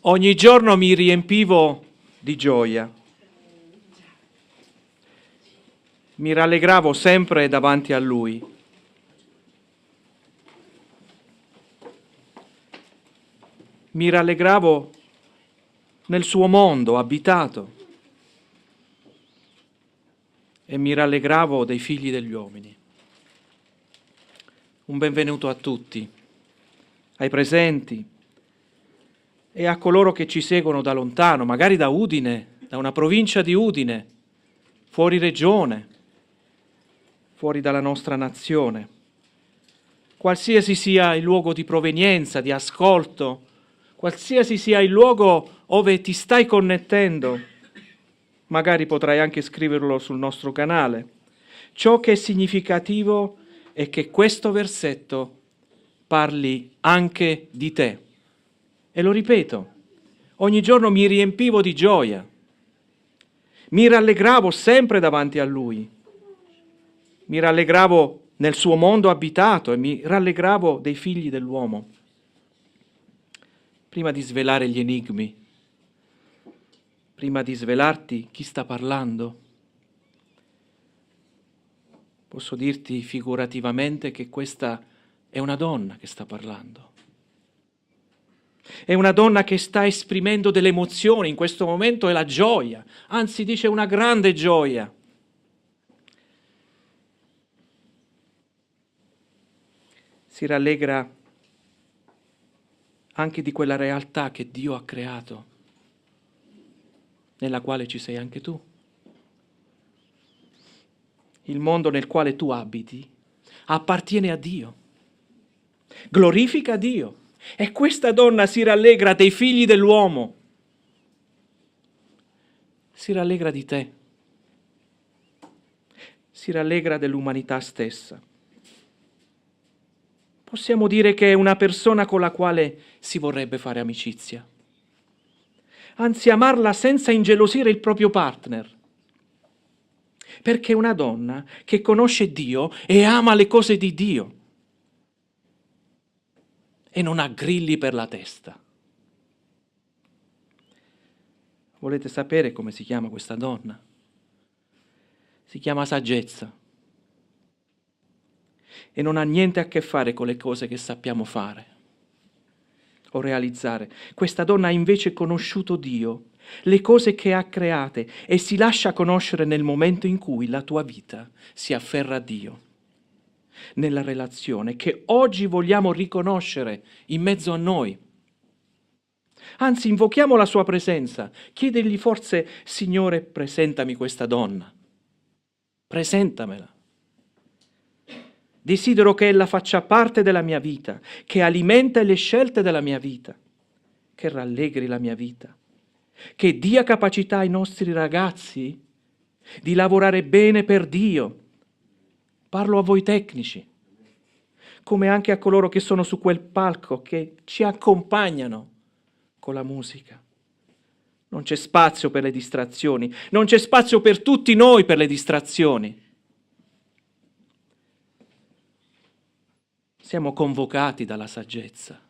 Ogni giorno mi riempivo di gioia. Mi rallegravo sempre davanti a Lui. Mi rallegravo nel suo mondo abitato e mi rallegravo dei figli degli uomini. Un benvenuto a tutti, ai presenti e a coloro che ci seguono da lontano, magari da Udine, da una provincia di Udine, fuori regione, fuori dalla nostra nazione. Qualsiasi sia il luogo di provenienza, di ascolto, qualsiasi sia il luogo dove ti stai connettendo, magari potrai anche scriverlo sul nostro canale. Ciò che è significativo è che questo versetto parli anche di te. E lo ripeto, ogni giorno mi riempivo di gioia, mi rallegravo sempre davanti a Lui, mi rallegravo nel suo mondo abitato e mi rallegravo dei figli dell'uomo. Prima di svelare gli enigmi, prima di svelarti chi sta parlando, posso dirti figurativamente che questa è una donna che sta parlando. È una donna che sta esprimendo delle emozioni, in questo momento è la gioia, anzi dice una grande gioia. Si rallegra anche di quella realtà che Dio ha creato, nella quale ci sei anche tu. Il mondo nel quale tu abiti appartiene a Dio, glorifica Dio. E questa donna si rallegra dei figli dell'uomo, si rallegra di te, si rallegra dell'umanità stessa. Possiamo dire che è una persona con la quale si vorrebbe fare amicizia, anzi amarla senza ingelosire il proprio partner, perché è una donna che conosce Dio e ama le cose di Dio e non ha grilli per la testa. Volete sapere come si chiama questa donna? Si chiama saggezza e non ha niente a che fare con le cose che sappiamo fare o realizzare. Questa donna ha invece conosciuto Dio, le cose che ha create, e si lascia conoscere nel momento in cui la tua vita si afferra a Dio, nella relazione che oggi vogliamo riconoscere in mezzo a noi. Anzi, invochiamo la sua presenza, chiedegli forse: Signore, presentami questa donna, presentamela. Desidero che ella faccia parte della mia vita, che alimenta le scelte della mia vita, che rallegri la mia vita, che dia capacità ai nostri ragazzi di lavorare bene per Dio. Parlo a voi tecnici, come anche a coloro che sono su quel palco, che ci accompagnano con la musica. Non c'è spazio per le distrazioni, non c'è spazio per tutti noi per le distrazioni. Siamo convocati dalla saggezza.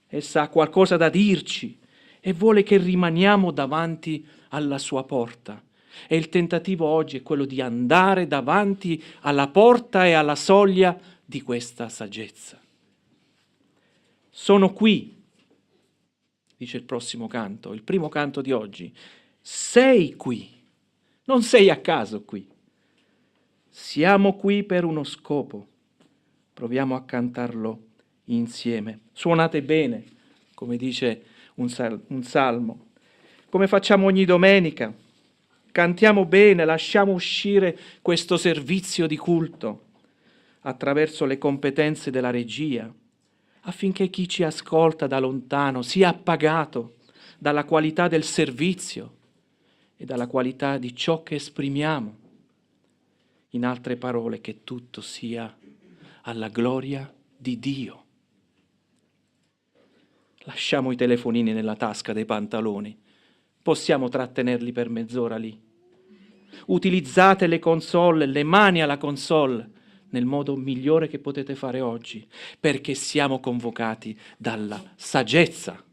Essa ha qualcosa da dirci e vuole che rimaniamo davanti alla sua porta. E il tentativo oggi è quello di andare davanti alla porta e alla soglia di questa saggezza. Sono qui, dice il prossimo canto, il primo canto di oggi. Sei qui, non sei a caso qui. Siamo qui per uno scopo. Proviamo a cantarlo insieme. Suonate bene, come dice un salmo, come facciamo ogni domenica. Cantiamo bene, lasciamo uscire questo servizio di culto attraverso le competenze della regia, affinché chi ci ascolta da lontano sia appagato dalla qualità del servizio e dalla qualità di ciò che esprimiamo. In altre parole, che tutto sia alla gloria di Dio. Lasciamo i telefonini nella tasca dei pantaloni. Possiamo trattenerli per mezz'ora lì. Utilizzate le console, le mani alla console, nel modo migliore che potete fare oggi, perché siamo convocati dalla saggezza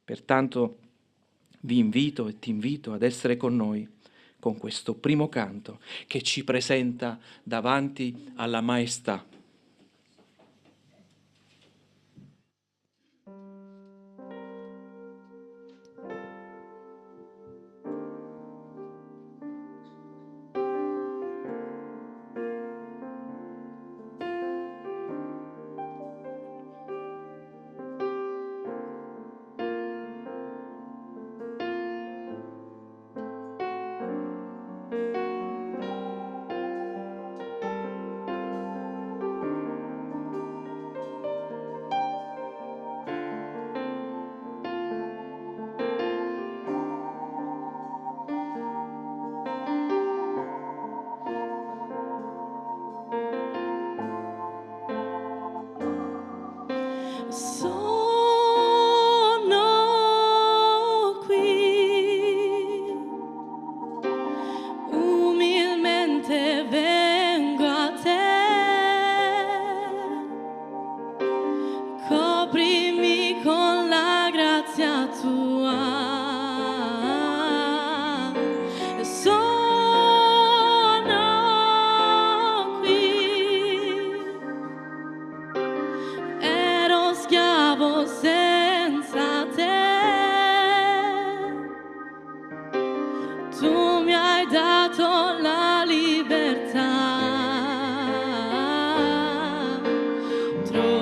Pertanto vi invito e ti invito ad essere con noi con questo primo canto che ci presenta davanti alla Maestà. Sono qui, umilmente vengo a te, coprimi con la grazia tua. Sono qui, ero schiavo senza te, tu mi hai dato la libertà. Troverò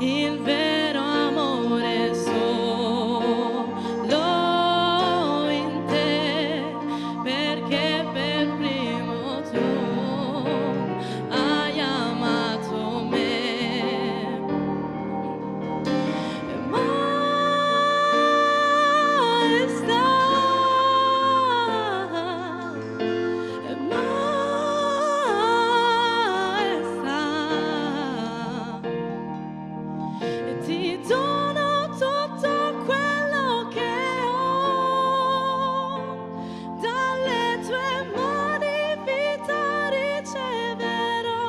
il vero amore solo in te, perché per primo tu hai amato me. Maestà, e ti dono tutto quello che ho, dalle tue mani vita riceverò.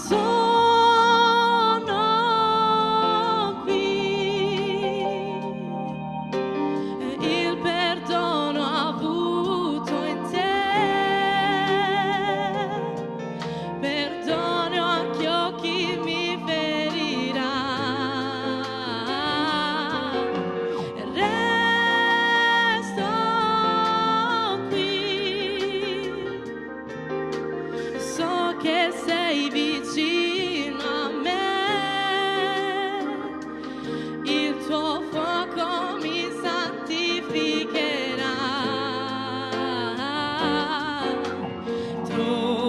Sono qui, il perdono avuto in te, perdono a chi mi ferirà. Resto qui, so che sei vicino a me, il tuo fuoco mi santificherà. Troverò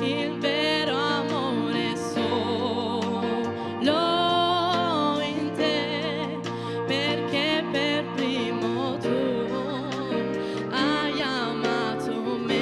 il vero amore solo in te, perché per primo tu hai amato me.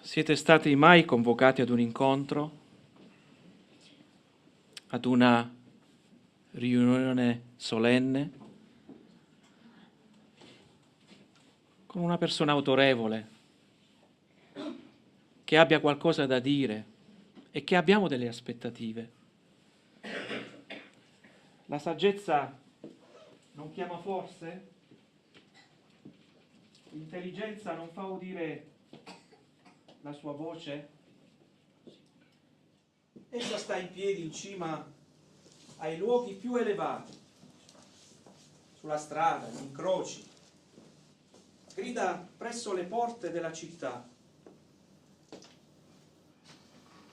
Siete stati mai convocati ad un incontro, ad una riunione solenne? con una persona autorevole, che abbia qualcosa da dire e che abbiamo delle aspettative. La saggezza non chiama forse? L'intelligenza non fa udire la sua voce? Essa sta in piedi in cima ai luoghi più elevati, sulla strada, in incroci, grida presso le porte della città,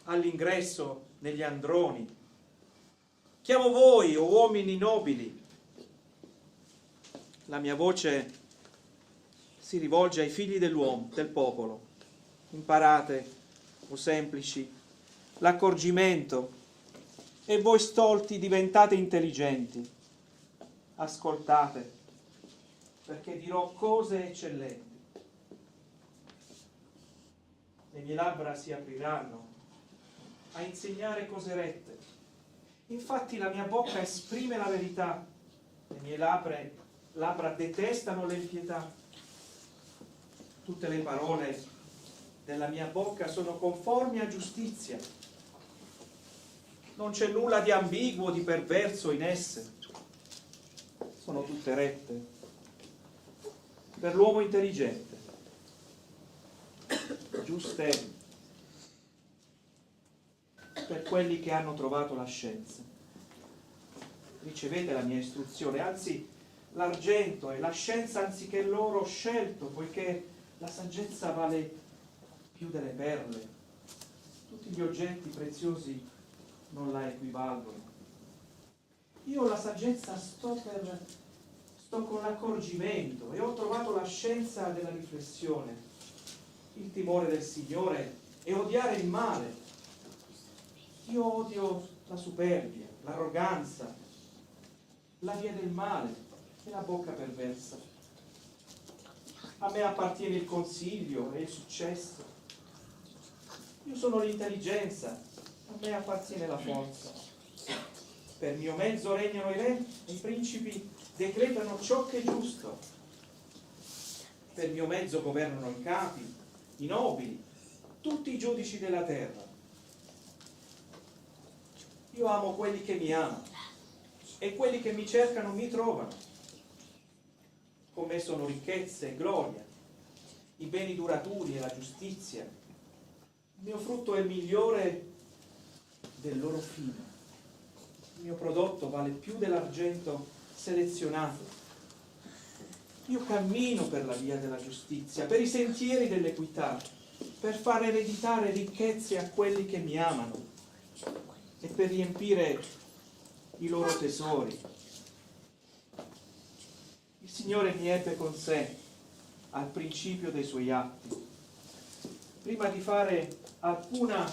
all'ingresso negli androni. Chiamo voi, o uomini nobili. La mia voce si rivolge ai figli dell'uomo, del popolo. Imparate, o semplici, l'accorgimento, e voi stolti diventate intelligenti. Ascoltate, perché dirò cose eccellenti. Le mie labbra si apriranno a insegnare cose rette. Infatti la mia bocca esprime la verità, le mie labbra detestano l'impietà. Tutte le parole della mia bocca sono conformi a giustizia. Non c'è nulla di ambiguo o di perverso in esse. Sono tutte rette per l'uomo intelligente, giuste per quelli che hanno trovato la scienza. Ricevete la mia istruzione, anzi l'argento e la scienza anziché l'oro ho scelto, poiché la saggezza vale più delle perle. Tutti gli oggetti preziosi non la equivalgono. Io la saggezza sto con l'accorgimento e ho trovato la scienza della riflessione, il timore del Signore e odiare il male. Io odio la superbia, l'arroganza, la via del male e la bocca perversa. A me appartiene il consiglio e il successo. Io sono l'intelligenza, a me appartiene la forza. Per mio mezzo regnano i re e i principi decretano ciò che è giusto. Per mio mezzo governano i capi, i nobili, tutti i giudici della terra. Io amo quelli che mi amano e quelli che mi cercano mi trovano. Con me sono ricchezze e gloria, i beni duraturi e la giustizia. Il mio frutto è migliore del loro fino. Il mio prodotto vale più dell'argento selezionato. Io cammino per la via della giustizia, per i sentieri dell'equità, per far ereditare ricchezze a quelli che mi amano e per riempire i loro tesori. Il Signore mi ebbe con sé al principio dei suoi atti, prima di fare alcuna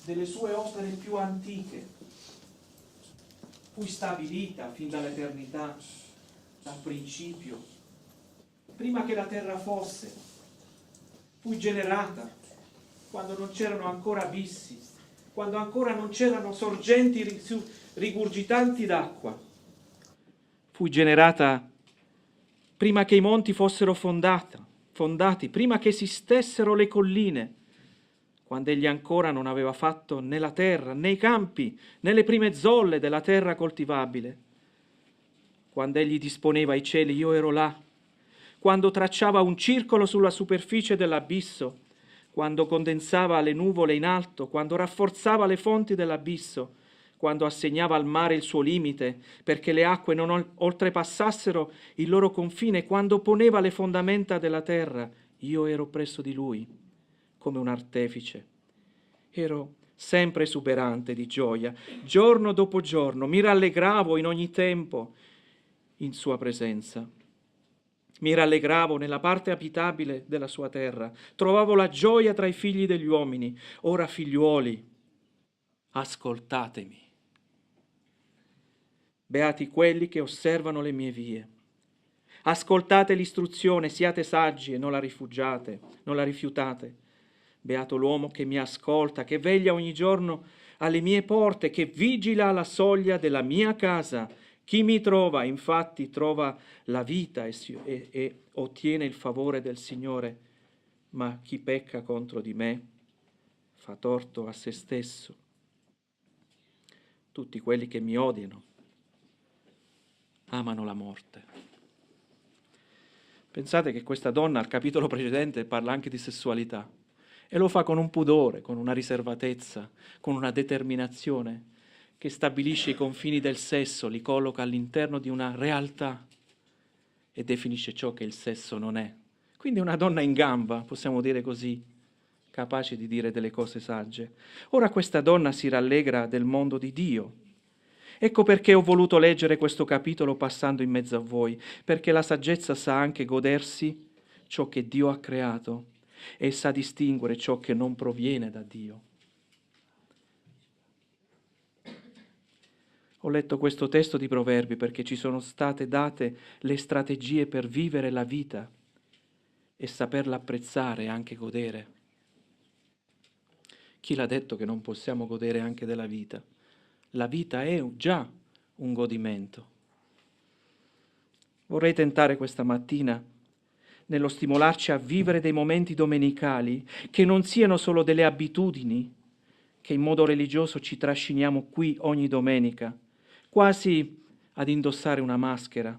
delle sue opere più antiche. Fui stabilita fin dall'eternità, dal principio, prima che la terra fosse. Fui generata quando non c'erano ancora abissi, quando ancora non c'erano sorgenti rigurgitanti d'acqua. Fui generata prima che i monti fossero fondati, prima che esistessero le colline, quando egli ancora non aveva fatto né la terra, né i campi, né le prime zolle della terra coltivabile. Quando egli disponeva i cieli, io ero là. Quando tracciava un circolo sulla superficie dell'abisso, quando condensava le nuvole in alto, quando rafforzava le fonti dell'abisso, quando assegnava al mare il suo limite perché le acque non oltrepassassero il loro confine, quando poneva le fondamenta della terra, io ero presso di lui come un artefice. Ero sempre esuberante di gioia, giorno dopo giorno, mi rallegravo in ogni tempo in sua presenza. Mi rallegravo nella parte abitabile della sua terra, trovavo la gioia tra i figli degli uomini. Ora, figliuoli, ascoltatemi. Beati quelli che osservano le mie vie. Ascoltate l'istruzione, siate saggi e non la rifiutate. Beato l'uomo che mi ascolta, che veglia ogni giorno alle mie porte, che vigila alla soglia della mia casa, Chi mi trova, infatti, trova la vita e ottiene il favore del Signore, ma chi pecca contro di me fa torto a se stesso. Tutti quelli che mi odiano amano la morte. Pensate che questa donna al capitolo precedente parla anche di sessualità e lo fa con un pudore, con una riservatezza, con una determinazione che stabilisce i confini del sesso, li colloca all'interno di una realtà e definisce ciò che il sesso non è. Quindi una donna in gamba, possiamo dire così, capace di dire delle cose sagge. Ora questa donna si rallegra del mondo di Dio. Ecco perché ho voluto leggere questo capitolo passando in mezzo a voi, perché la saggezza sa anche godersi ciò che Dio ha creato e sa distinguere ciò che non proviene da Dio. Ho letto questo testo di Proverbi perché ci sono state date le strategie per vivere la vita e saperla apprezzare e anche godere. Chi l'ha detto che non possiamo godere anche della vita? La vita è già un godimento. Vorrei tentare questa mattina nello stimolarci a vivere dei momenti domenicali che non siano solo delle abitudini che in modo religioso ci trasciniamo qui ogni domenica, quasi ad indossare una maschera,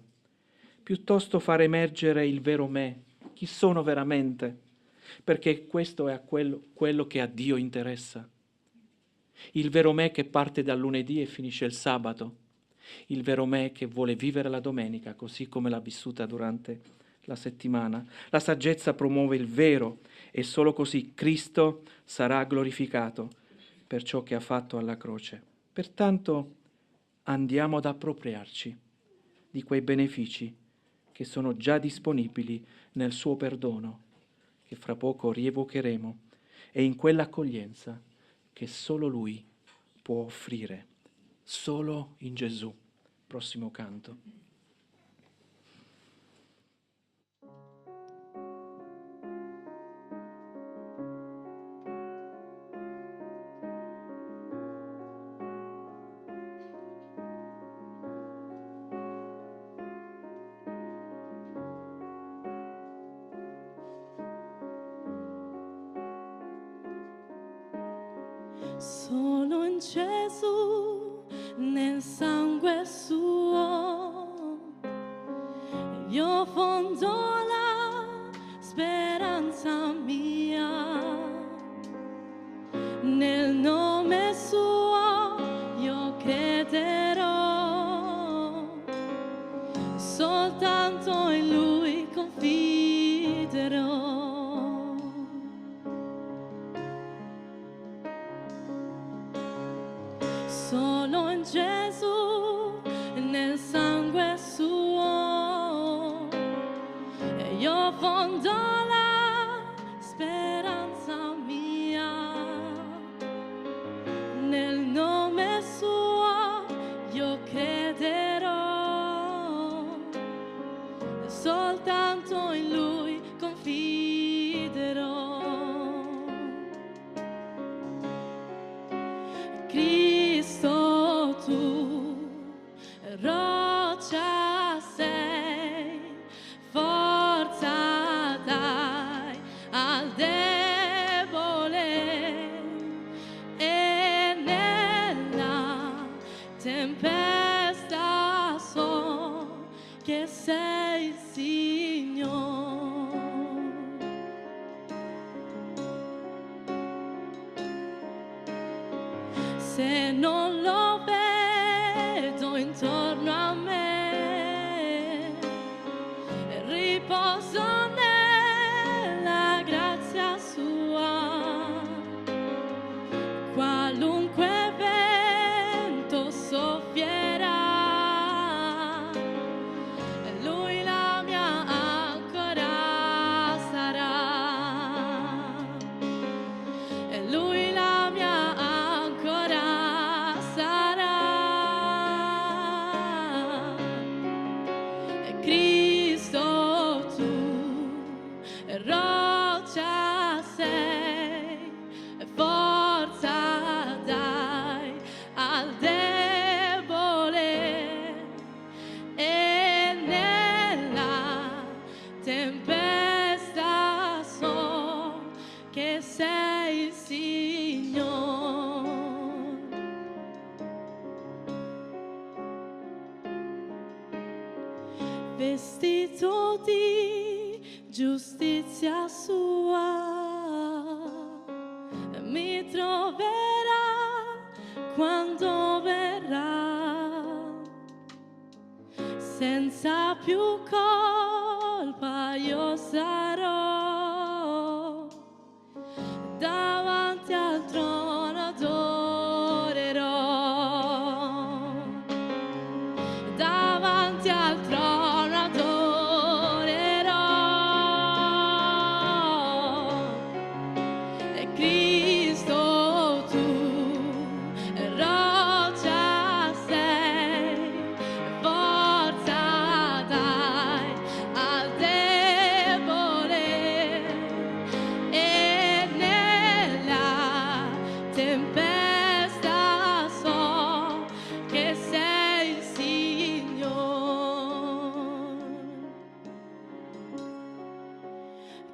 piuttosto far emergere il vero me, chi sono veramente, perché questo è quello che a Dio interessa. Il vero me che parte dal lunedì e finisce il sabato, il vero me che vuole vivere la domenica così come l'ha vissuta durante la settimana. La saggezza promuove il vero e solo così Cristo sarà glorificato per ciò che ha fatto alla croce. Pertanto andiamo ad appropriarci di quei benefici che sono già disponibili nel suo perdono, che fra poco rievocheremo, e in quell'accoglienza che solo Lui può offrire, solo in Gesù. Prossimo canto. Solo in Gesù, nel sangue suo, io fondo la speranza mia. Nel nome suo io crederò, soltanto in Lui confiderò. Solo in Gesù, nel sangue suo, io fondo la speranza mia. Nel nome suo io crederò, soltanto in Lui confiderò. Cristo, tu roccia sei, forza dai al debole, e nella tempesta so che sei il Signore. Se non lo vedo intorno a me, riposo nella grazia sua. Qualunque vento soffierà, Lui la mia ancora sarà. Lui la mia ancora sarà. Cristo, tu che sei il Signore. Vestito di giustizia sua, mi troverà quando verrà, senza più colpa io sarò, davanti al trono adorerò, davanti al trono adorerò, e Cristo tu, roccia sei, forza dai al debole, e nella tempesta so che sei il Signore.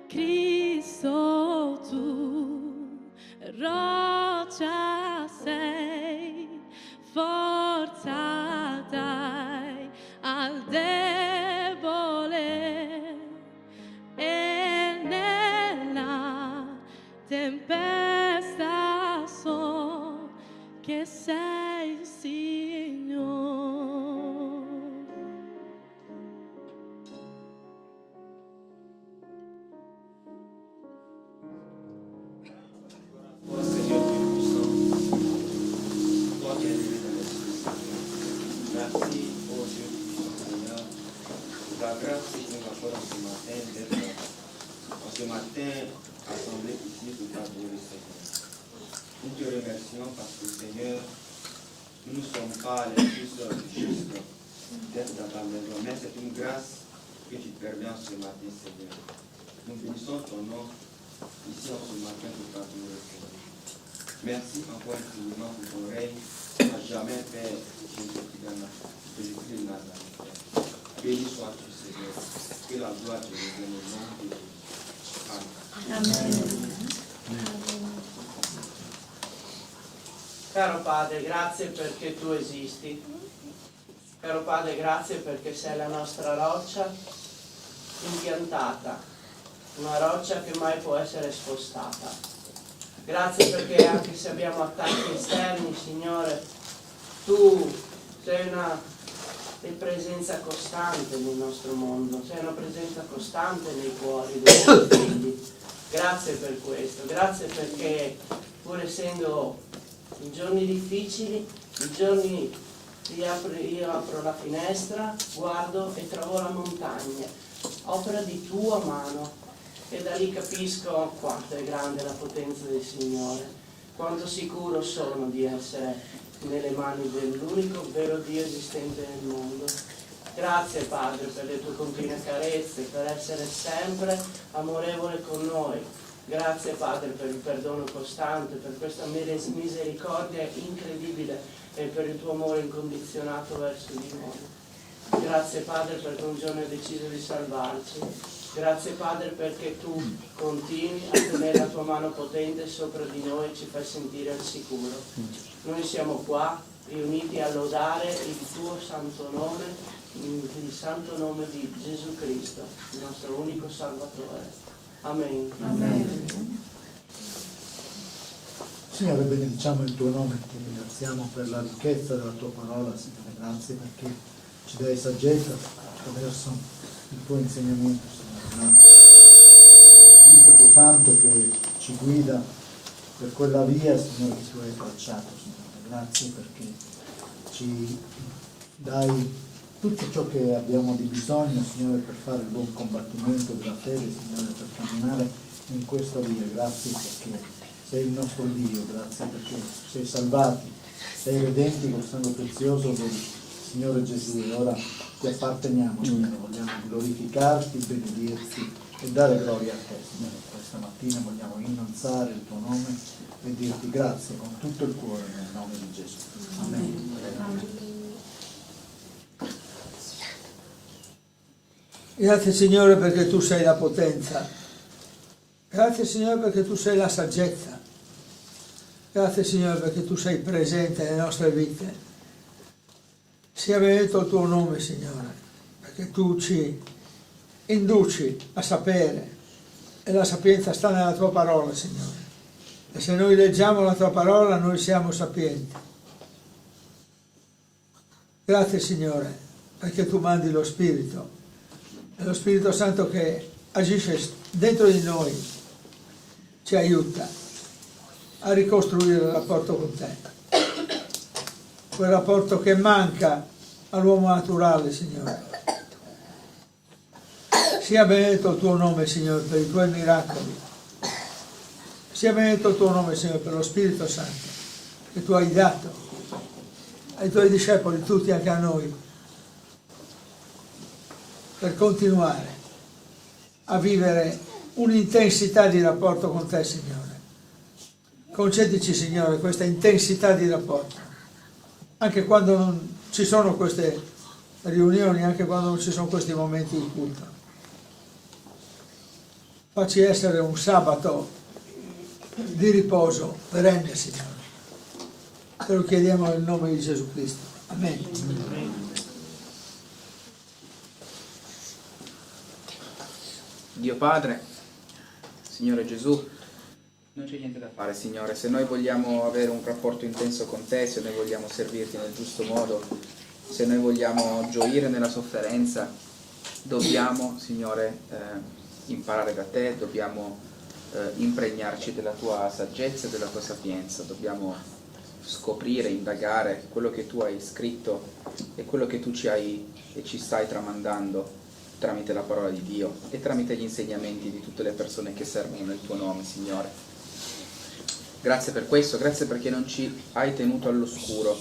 Cristo tu, roccia sei, forza dai al debole, e nella tempesta so che sei il Signore. Ô Seigneur Dieu puissant, toi qui es élevé dans les cieux, merci, ô Dieu puissant Seigneur, pour la grâce que tu nous accordes ce matin d'être en ce matin assemblés ici pour t'adorer, Seigneur. Nous te remercions parce que Seigneur, nous ne sommes pas les plus justes d'être dans ta maison, mais c'est une grâce que tu te permets en ce matin, Seigneur. Nous bénissons ton nom ici en ce matin pour t'adorer, Seigneur. Merci encore infiniment pour ton règne à jamais, Père Jésus-Christ de Nazareth. Béni sois-tu, Seigneur. Que la gloire te revienne au nom de Jésus. Amen. Caro Padre, grazie perché tu esisti. Caro Padre, grazie perché sei la nostra roccia impiantata, una roccia che mai può essere spostata. Grazie perché anche se abbiamo attacchi esterni, Signore, tu sei una presenza costante nel nostro mondo, sei una presenza costante nei cuori dei tuoi figli. Grazie per questo, grazie perché pur essendo in giorni difficili, in giorni io apro la finestra, guardo e trovo la montagna, opera di tua mano, e da lì capisco quanto è grande la potenza del Signore, quanto sicuro sono di essere nelle mani dell'unico vero Dio esistente nel mondo. Grazie Padre per le tue continue carezze, per essere sempre amorevole con noi. Grazie Padre per il perdono costante, per questa misericordia incredibile e per il tuo amore incondizionato verso di noi. Grazie Padre perché un giorno hai deciso di salvarci. Grazie Padre perché tu continui a tenere la tua mano potente sopra di noi e ci fai sentire al sicuro. Noi siamo qua riuniti a lodare il tuo santo nome, il santo nome di Gesù Cristo, il nostro unico Salvatore. Amen. Amen. Signore, benediciamo il tuo nome, ti ringraziamo per la ricchezza della tua parola, Signore, grazie perché ci dai saggezza attraverso il tuo insegnamento, Signore. Spirito tuo Santo che ci guida per quella via, Signore, che tu hai tracciato, Signore. Grazie perché ci dai tutto ciò che abbiamo di bisogno, Signore, per fare il buon combattimento della fede, Signore, per camminare in questa via. Grazie perché sei il nostro Dio, grazie perché sei salvati, sei redenti col sangue prezioso del Signore Gesù, e ora ti apparteniamo, Signore, vogliamo glorificarti, benedirti e dare gloria a te, Signore. Questa mattina vogliamo innalzare il tuo nome e dirti grazie con tutto il cuore nel nome di Gesù. Amen. Grazie Signore perché tu sei la potenza Grazie Signore perché tu sei la saggezza. Grazie Signore perché tu sei presente nelle nostre vite. Sia benedetto il tuo nome, Signore, perché tu ci induci a sapere e la sapienza sta nella tua parola, Signore. E se noi leggiamo la tua parola, noi siamo sapienti. Grazie, Signore, perché tu mandi lo Spirito. E lo Spirito Santo che agisce dentro di noi ci aiuta a ricostruire il rapporto con te. Quel rapporto che manca all'uomo naturale, Signore. Sia benedetto il tuo nome, Signore, per i tuoi miracoli. Sia benedetto il tuo nome, Signore, per lo Spirito Santo che tu hai dato ai tuoi discepoli, tutti, anche a noi, per continuare a vivere un'intensità di rapporto con te, Signore. Concedici, Signore, questa intensità di rapporto, anche quando non ci sono queste riunioni, anche quando non ci sono questi momenti di culto. Facci essere un sabato di riposo perenne, Signore. Te lo chiediamo nel nome di Gesù Cristo. Amen. Dio Padre, Signore Gesù, non c'è niente da fare, Signore. Se noi vogliamo avere un rapporto intenso con Te, se noi vogliamo servirti nel giusto modo, se noi vogliamo gioire nella sofferenza, dobbiamo, Signore, imparare da Te, dobbiamo impregnarci della Tua saggezza e della Tua sapienza, dobbiamo scoprire, indagare quello che Tu hai scritto e quello che Tu ci hai e ci stai tramandando tramite la parola di Dio e tramite gli insegnamenti di tutte le persone che servono nel Tuo nome, Signore. Grazie per questo, grazie perché non ci hai tenuto all'oscuro,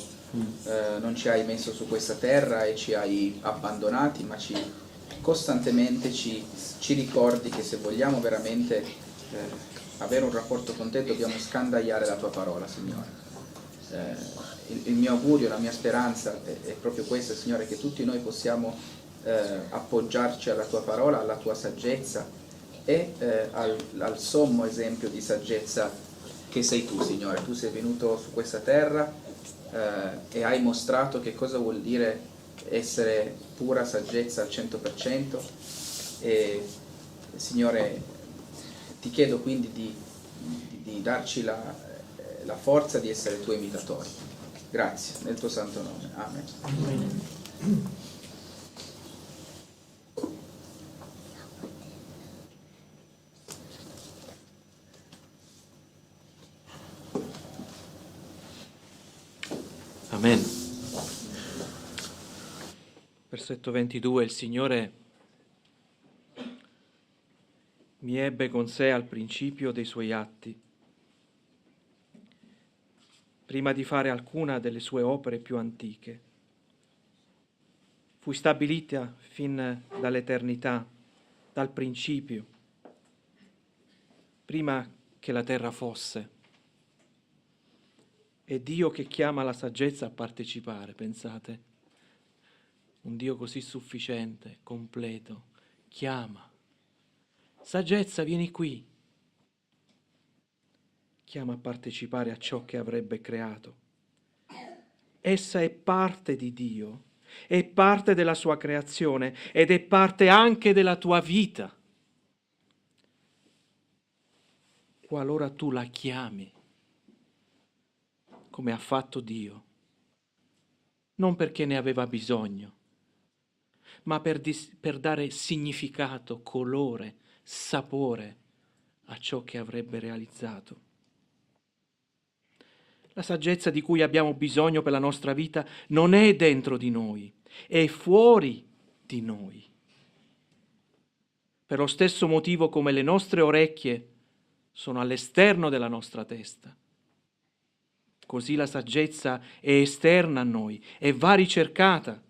non ci hai messo su questa terra e ci hai abbandonati, ma costantemente ci ricordi che se vogliamo veramente avere un rapporto con Te dobbiamo scandagliare la Tua parola, Signore. Il mio augurio, la mia speranza è proprio questa, Signore, che tutti noi possiamo appoggiarci alla Tua parola, alla Tua saggezza e al sommo esempio di saggezza che sei Tu, Signore. Tu sei venuto su questa terra e hai mostrato che cosa vuol dire essere pura saggezza al 100%. E Signore, ti chiedo quindi di darci la forza di essere Tuoi imitatori. Grazie, nel Tuo santo nome. Amen. Amen. Versetto 22, il Signore mi ebbe con sé al principio dei Suoi atti, prima di fare alcuna delle Sue opere più antiche. Fui stabilita fin dall'eternità, dal principio, prima che la terra fosse. È Dio che chiama la saggezza a partecipare, pensate. Un Dio così sufficiente, completo, chiama. Saggezza, vieni qui. Chiama a partecipare a ciò che avrebbe creato. Essa è parte di Dio, è parte della sua creazione ed è parte anche della tua vita. Qualora tu la chiami, come ha fatto Dio, non perché ne aveva bisogno, ma per dare significato, colore, sapore a ciò che avrebbe realizzato. La saggezza di cui abbiamo bisogno per la nostra vita non è dentro di noi, è fuori di noi. Per lo stesso motivo come le nostre orecchie sono all'esterno della nostra testa, così la saggezza è esterna a noi e va ricercata,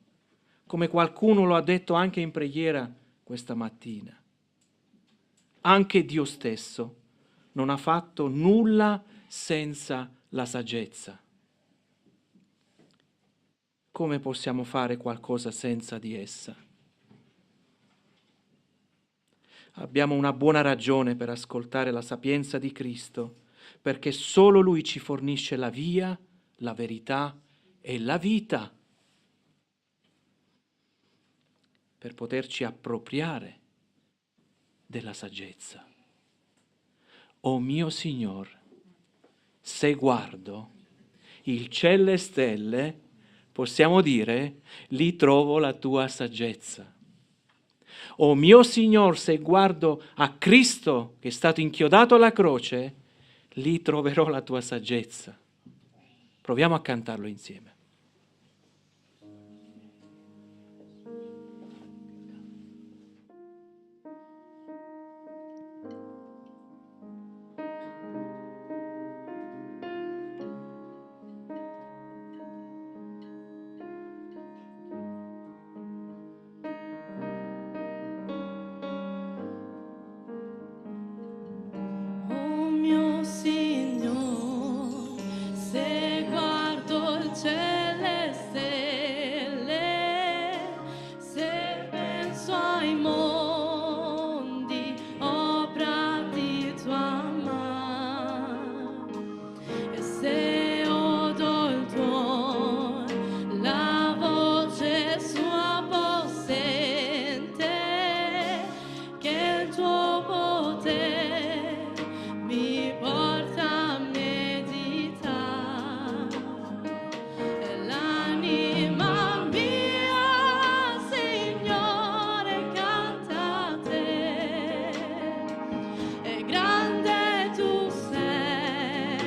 come qualcuno lo ha detto anche in preghiera questa mattina. Anche Dio stesso non ha fatto nulla senza la saggezza. Come possiamo fare qualcosa senza di essa? abbiamo una buona ragione per ascoltare la sapienza di Cristo, perché solo Lui ci fornisce la via, la verità e la vita per poterci appropriare della saggezza. O mio Signor, se guardo il cielo e stelle, possiamo dire, lì trovo la tua saggezza. O mio Signor, se guardo a Cristo che è stato inchiodato alla croce, lì troverò la tua saggezza. Proviamo a cantarlo insieme. Oh mio Signore, se guardo il cielo e stelle, se penso ai mondi, opera di tua mano, e se odo il tuo, la voce sua possente, che il tuo potere mi porta a meditare, e l'anima mia, Signore, canta a te, e grande tu sei,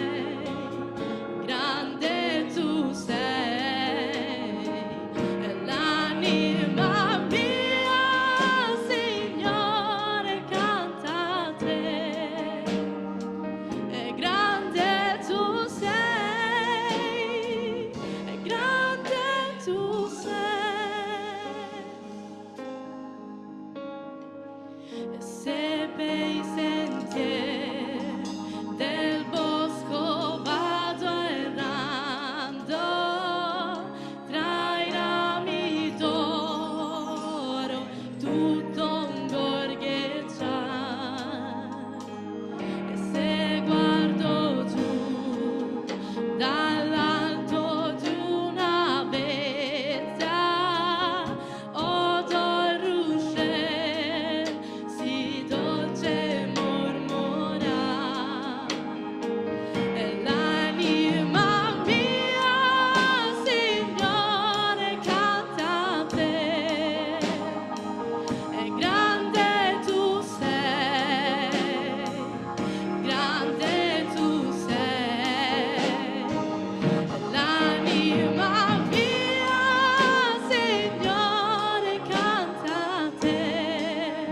e l'anima mia, Signore, canta a te, e grande tu sei, e grande tu sei. E se per i sentieri del bosco vado errando, tra i rami d'oro tutto un gorgheggiare, e se guardo giù dall'alto di una vetta, odo il ruscello si dolce mormorare, e l'anima mia, Signore, canta a te, e grande tu sei, grande tu sei, e l'anima mia, Signore, canta a te,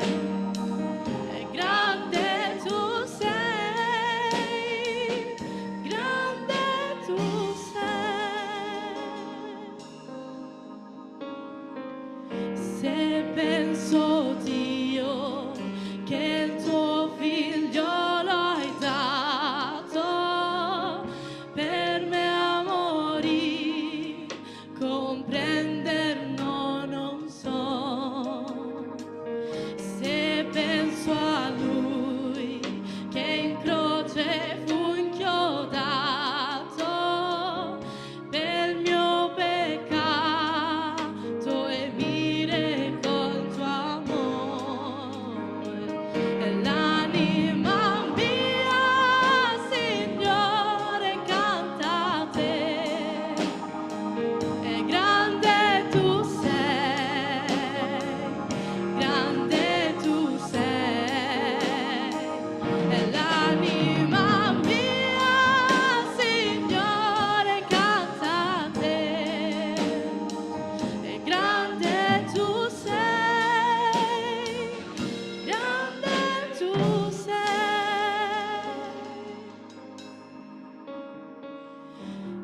e grande tu sei, grande tu sei. Se penso, Dio, che il tuo figliolo hai dato per me a morire, comprender non so. Se penso a lui che in croce fu inchiodato per il mio peccato, e mire col tuo amore, e l'anima mia, Signore, canta a te, e grande tu sei, grande tu sei, e l'anima mia, Signore, canta a te, e grande tu sei, grande tu sei.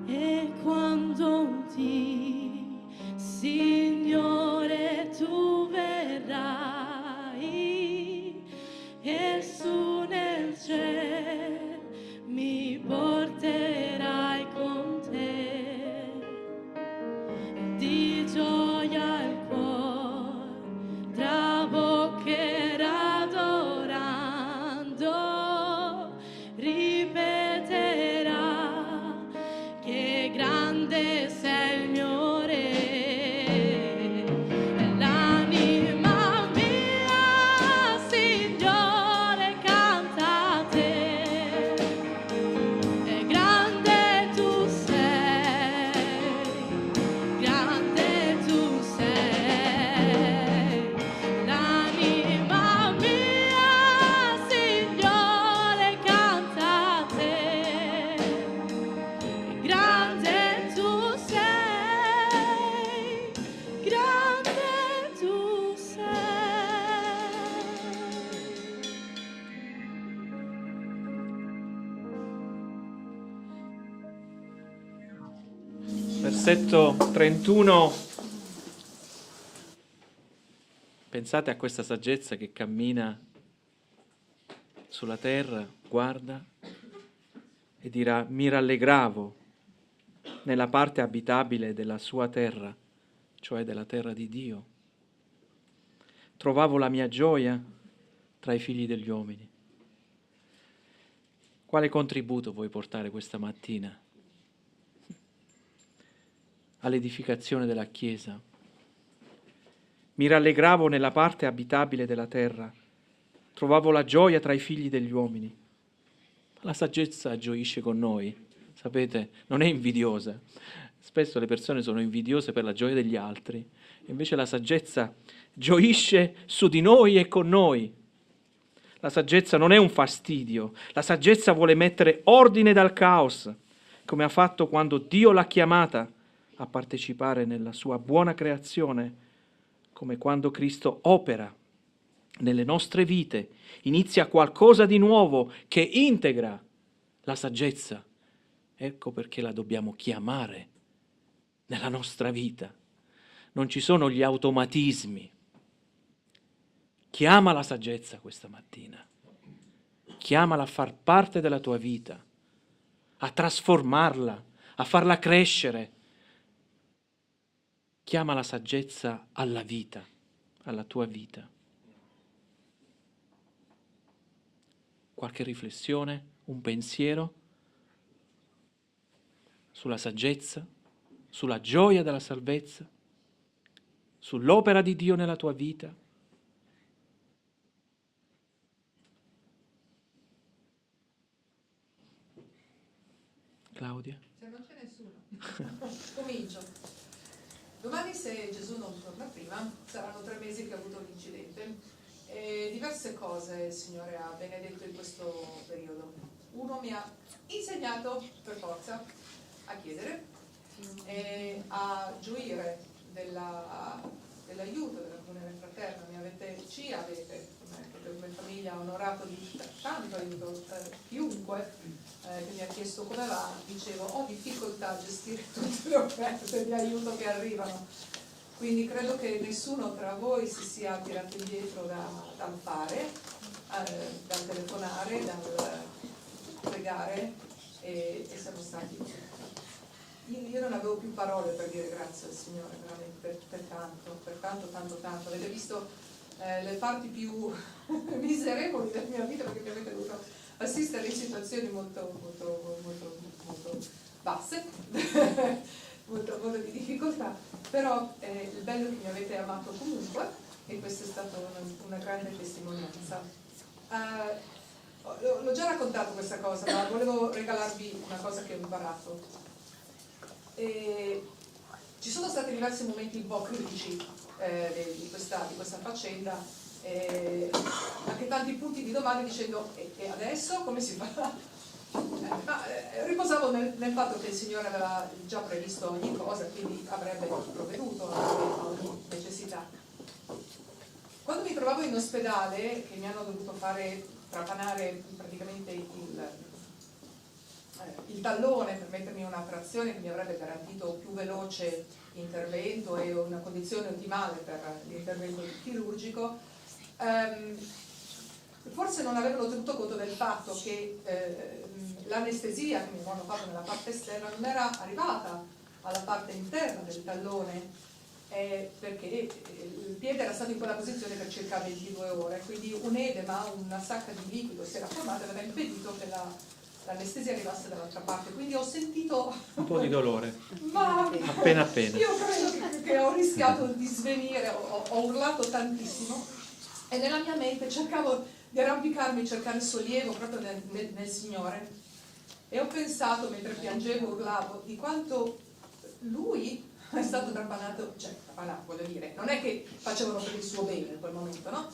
E quando un dì, Signore, tu verrai, e su nel cielo mi porterai con te, di gioia il cuore traboccherà d'oro. Versetto 31. Pensate a questa saggezza che cammina sulla terra, guarda e dirà: mi rallegravo nella parte abitabile della sua terra, cioè della terra di Dio. Trovavo la mia gioia tra i figli degli uomini. Quale contributo vuoi portare questa mattina all'edificazione della Chiesa? Mi rallegravo nella parte abitabile della terra, trovavo la gioia tra i figli degli uomini. La saggezza gioisce con noi, sapete, non è invidiosa. Spesso le persone sono invidiose per la gioia degli altri, invece la saggezza gioisce su di noi e con noi. La saggezza non è un fastidio, la saggezza vuole mettere ordine dal caos, come ha fatto quando Dio l'ha chiamata a partecipare nella sua buona creazione, come quando Cristo opera nelle nostre vite, inizia qualcosa di nuovo che integra la saggezza. Ecco perché la dobbiamo chiamare nella nostra vita. Non ci sono gli automatismi. Chiama la saggezza questa mattina. Chiamala a far parte della tua vita, a trasformarla, a farla crescere. Chiama la saggezza alla vita, alla tua vita. Qualche riflessione, un pensiero sulla saggezza, sulla gioia della salvezza, sull'opera di Dio nella tua vita? Claudia? Se non c'è nessuno, comincio. Domani, se Gesù non torna prima, saranno 3 mesi che ho avuto l'incidente. E diverse cose il Signore ha benedetto in questo periodo. Uno, mi ha insegnato per forza a chiedere e a gioire dell'aiuto, della comunione fraterna. Ci avete, come famiglia, onorato di tanto aiuto. Chiunque che mi ha chiesto come va, dicevo: ho difficoltà a gestire tutte le offerte di aiuto che arrivano. Quindi credo che nessuno tra voi si sia tirato indietro dal fare, dal telefonare, dal pregare, e siamo stati. Io non avevo più parole per dire grazie al Signore, veramente, per tanto. Avete visto le parti più miserevoli della mia vita, perché mi avete dovuto assistere in situazioni molto basse, molto di difficoltà, però il bello è che mi avete amato comunque, e questa è stata una grande testimonianza. L'ho già raccontato questa cosa, ma volevo regalarvi una cosa che ho imparato. Ci sono stati diversi momenti un po' critici di questa faccenda, anche tanti punti di domanda dicendo: e adesso come si fa? Riposavo nel fatto che il Signore aveva già previsto ogni cosa, quindi avrebbe provveduto a ogni necessità. Quando mi trovavo in ospedale, che mi hanno dovuto fare trapanare praticamente il tallone per mettermi una trazione che mi avrebbe garantito più veloce intervento e una condizione ottimale per l'intervento chirurgico, forse non avevano tenuto conto del fatto che l'anestesia che mi avevano fatto nella parte esterna non era arrivata alla parte interna del tallone, perché il piede era stato in quella posizione per circa 22 ore, quindi un edema, una sacca di liquido si era formata e aveva impedito che l'anestesia arrivasse dall'altra parte, quindi ho sentito Un po' di dolore, ma appena. io credo che ho rischiato di svenire, ho urlato tantissimo, e nella mia mente cercavo di arrampicarmi, cercare sollievo proprio nel Signore, e ho pensato, mentre piangevo, urlavo, di quanto Lui è stato trapanato, voglio dire, non è che facevano per il suo bene in quel momento, no?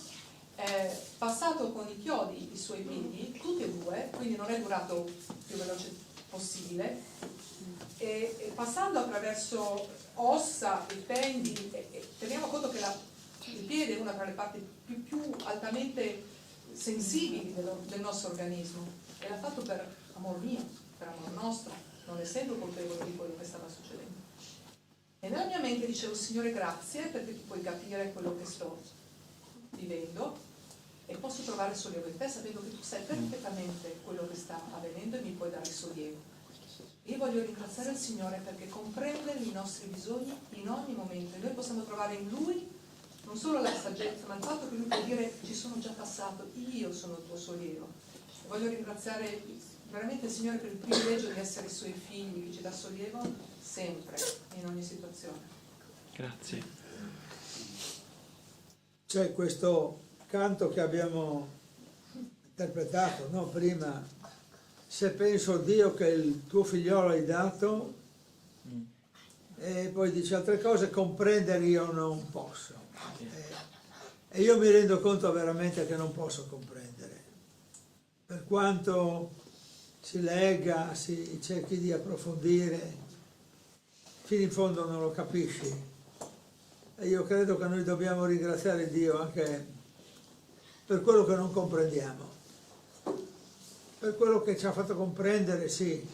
Passato con i chiodi i suoi piedi, tutti e due, quindi non è durato più veloce possibile, e passando attraverso ossa e tendini, e teniamo conto che il piede è una tra le parti più altamente sensibili del nostro organismo, e l'ha fatto per amor mio, per amor nostro, non essendo colpevole di quello che stava succedendo. E nella mia mente dicevo, Signore, grazie perché tu puoi capire quello che sto vivendo e posso trovare sollievo in te sapendo che tu sai perfettamente quello che sta avvenendo e mi puoi dare sollievo. Io voglio ringraziare il Signore perché comprende i nostri bisogni in ogni momento e noi possiamo trovare in Lui non solo la saggezza, ma il fatto che Lui può dire ci sono già passato, io sono il tuo sollievo. E voglio ringraziare veramente il Signore per il privilegio di essere i Suoi figli, che ci dà sollievo sempre, in ogni situazione. Grazie. C'è questo canto che abbiamo interpretato, no? Prima, se penso a Dio che il tuo figliolo hai dato, e poi dice altre cose, comprendere io non posso. E io mi rendo conto veramente che non posso comprendere. Per quanto si legga, si cerchi di approfondire, fino in fondo non lo capisci. E io credo che noi dobbiamo ringraziare Dio anche per quello che non comprendiamo. Per quello che ci ha fatto comprendere, sì,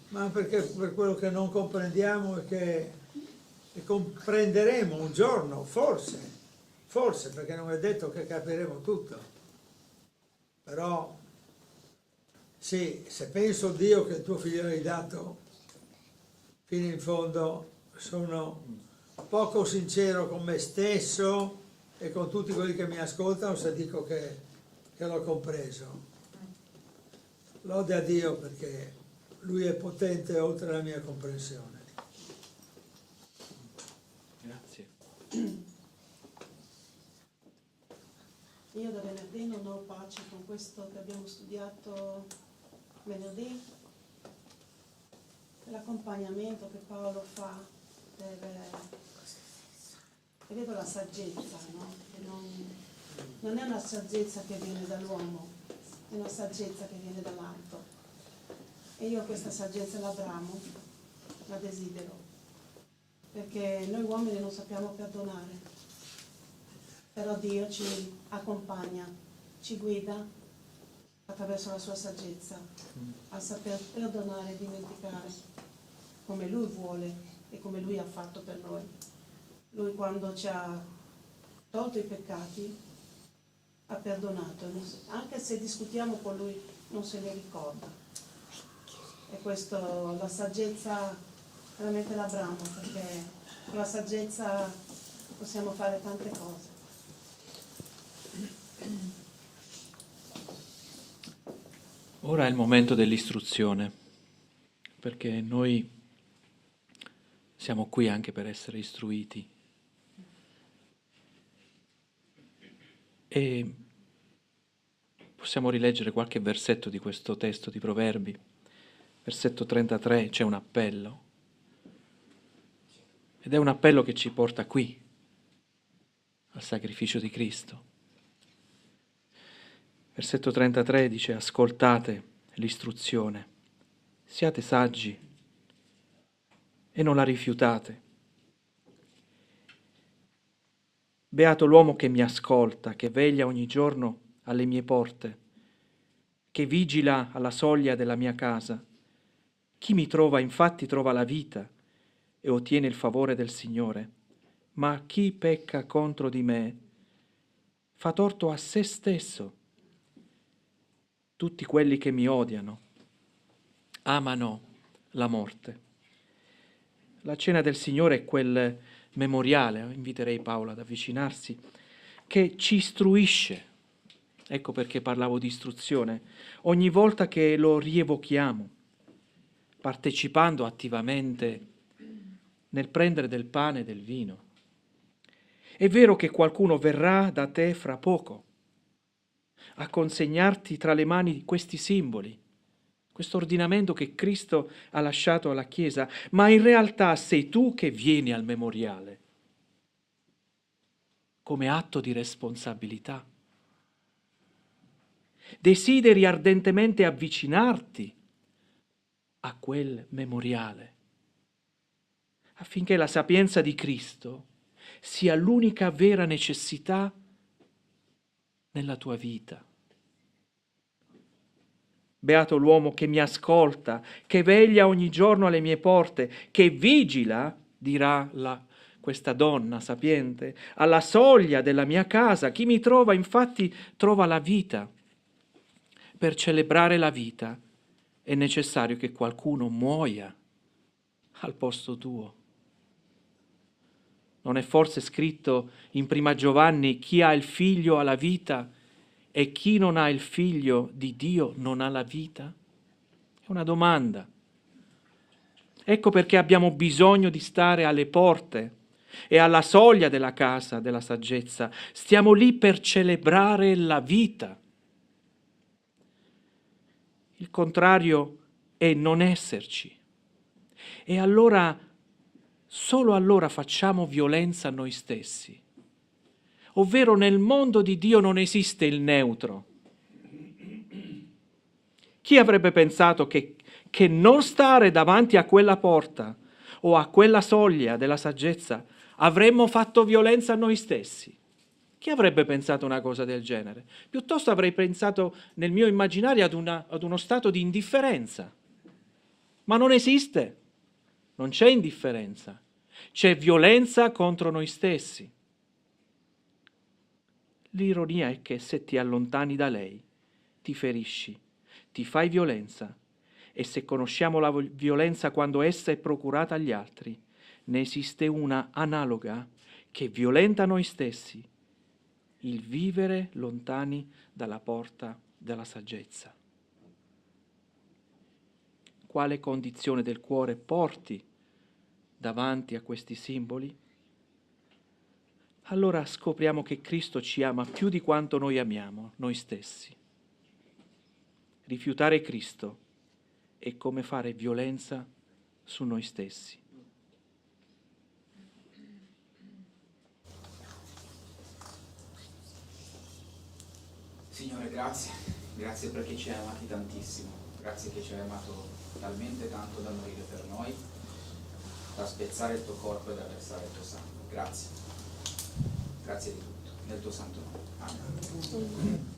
ma perché per quello che non comprendiamo e che comprenderemo un giorno, forse, perché non è detto che capiremo tutto. Però, sì, se penso a Dio che il tuo figlio hai dato, fino in fondo sono poco sincero con me stesso e con tutti quelli che mi ascoltano se dico che l'ho compreso. Lode a Dio perché Lui è potente oltre la mia comprensione. Grazie. Io da venerdì non ho pace con questo che abbiamo studiato venerdì, l'accompagnamento che Paolo fa e vedo la saggezza, no? Che non è una saggezza che viene dall'uomo, è una saggezza che viene dall'alto. E io questa saggezza la bramo, la desidero, perché noi uomini non sappiamo perdonare. Però Dio ci accompagna, ci guida attraverso la sua saggezza a saper perdonare e dimenticare come Lui vuole e come Lui ha fatto per noi. Lui quando ci ha tolto i peccati ha perdonato, anche se discutiamo con Lui non se li ricorda. E questo, la saggezza veramente la bramo, perché con la saggezza possiamo fare tante cose. Ora è il momento dell'istruzione, perché noi siamo qui anche per essere istruiti. E possiamo rileggere qualche versetto di questo testo di Proverbi. Versetto 33, c'è un appello. Ed è un appello che ci porta qui, al sacrificio di Cristo. Versetto 33 dice: ascoltate l'istruzione, siate saggi e non la rifiutate. Beato l'uomo che mi ascolta, che veglia ogni giorno alle mie porte, che vigila alla soglia della mia casa. Chi mi trova infatti trova la vita e ottiene il favore del Signore, ma chi pecca contro di me fa torto a se stesso. Tutti quelli che mi odiano amano la morte. La cena del Signore è quel memoriale, inviterei Paolo ad avvicinarsi, che ci istruisce. Ecco perché parlavo di istruzione. Ogni volta che lo rievochiamo, partecipando attivamente nel prendere del pane e del vino. È vero che qualcuno verrà da te fra poco a consegnarti tra le mani questi simboli, questo ordinamento che Cristo ha lasciato alla Chiesa, ma in realtà sei tu che vieni al memoriale come atto di responsabilità. Desideri ardentemente avvicinarti a quel memoriale affinché la sapienza di Cristo sia l'unica vera necessità nella tua vita. Beato l'uomo che mi ascolta, che veglia ogni giorno alle mie porte, che vigila dirà questa donna sapiente, alla soglia della mia casa. Chi mi trova infatti trova la vita. Per celebrare la vita è necessario che qualcuno muoia al posto tuo. Non è forse scritto in Prima Giovanni: chi ha il figlio ha la vita e chi non ha il figlio di Dio non ha la vita? È una domanda. Ecco perché abbiamo bisogno di stare alle porte e alla soglia della casa della saggezza. Stiamo lì per celebrare la vita. Il contrario è non esserci. E allora, solo allora facciamo violenza a noi stessi. Ovvero nel mondo di Dio non esiste il neutro. Chi avrebbe pensato che non stare davanti a quella porta o a quella soglia della saggezza avremmo fatto violenza a noi stessi? Chi avrebbe pensato una cosa del genere? Piuttosto avrei pensato nel mio immaginario ad uno stato di indifferenza. Ma non esiste, non c'è indifferenza, c'è violenza contro noi stessi. L'ironia è che se ti allontani da lei, ti ferisci, ti fai violenza, e se conosciamo la violenza quando essa è procurata agli altri, ne esiste una analoga che violenta noi stessi, il vivere lontani dalla porta della saggezza. Quale condizione del cuore porti davanti a questi simboli? Allora scopriamo che Cristo ci ama più di quanto noi amiamo noi stessi. Rifiutare Cristo è come fare violenza su noi stessi. Signore, grazie perché ci hai amati tantissimo, grazie che ci hai amato talmente tanto da morire per noi, da spezzare il tuo corpo e da versare il tuo sangue. Grazie di tutto, nel tuo santo nome. Amen.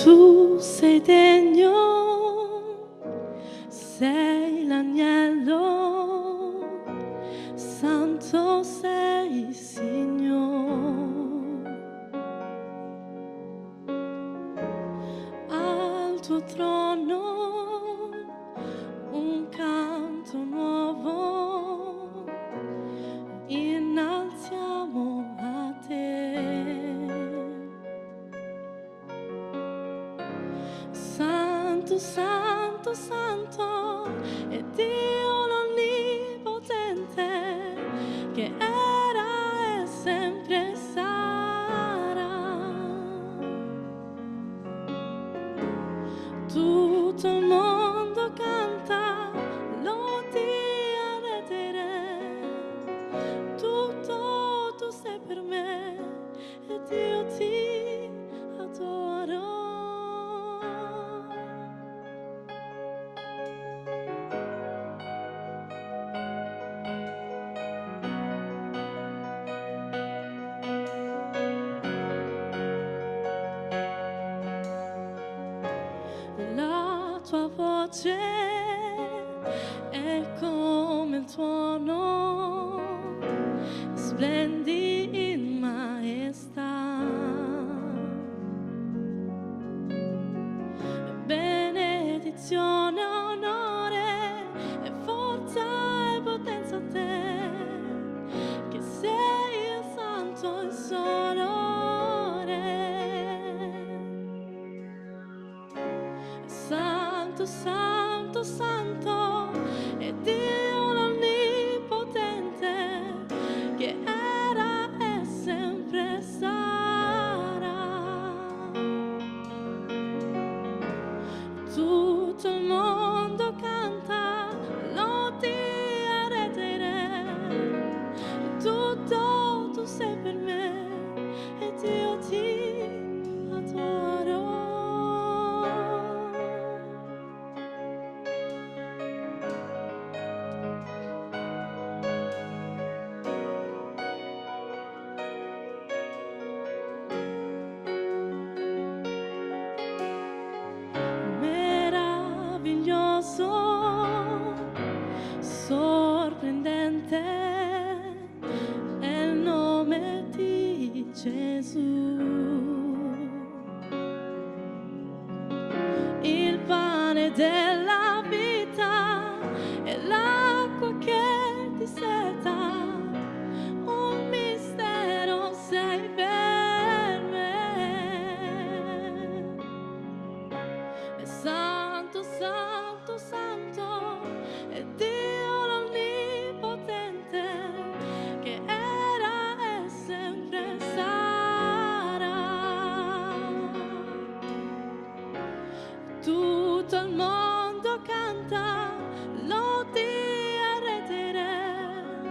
Tu sei degno, sei l'agnello, santo sei Signore. Al tuo trono un canto nuovo innalziamo a te. Santo, santo, santo è Dio l'Onnipotente, che era e sempre sarà. Tutto il mondo canta lodi ad Re, tutto tu sei per me ed io ti adoro. La tua voce è come il tuono, splendi in mare. santo, santo, santo, è Dio l'Onnipotente, che era e sempre sarà. Tutto il mondo canta, lodi a rete re, tutto tu sei per me ed io ti adoro. Meraviglioso, sorprendente è il nome di Gesù. Il pane della vita e l'acqua che ti seta, un mistero sei per me. E santo, santo, santo è Dio l'Onnipotente, che era e sempre sarà. Tutto il mondo canta, lodi a redire,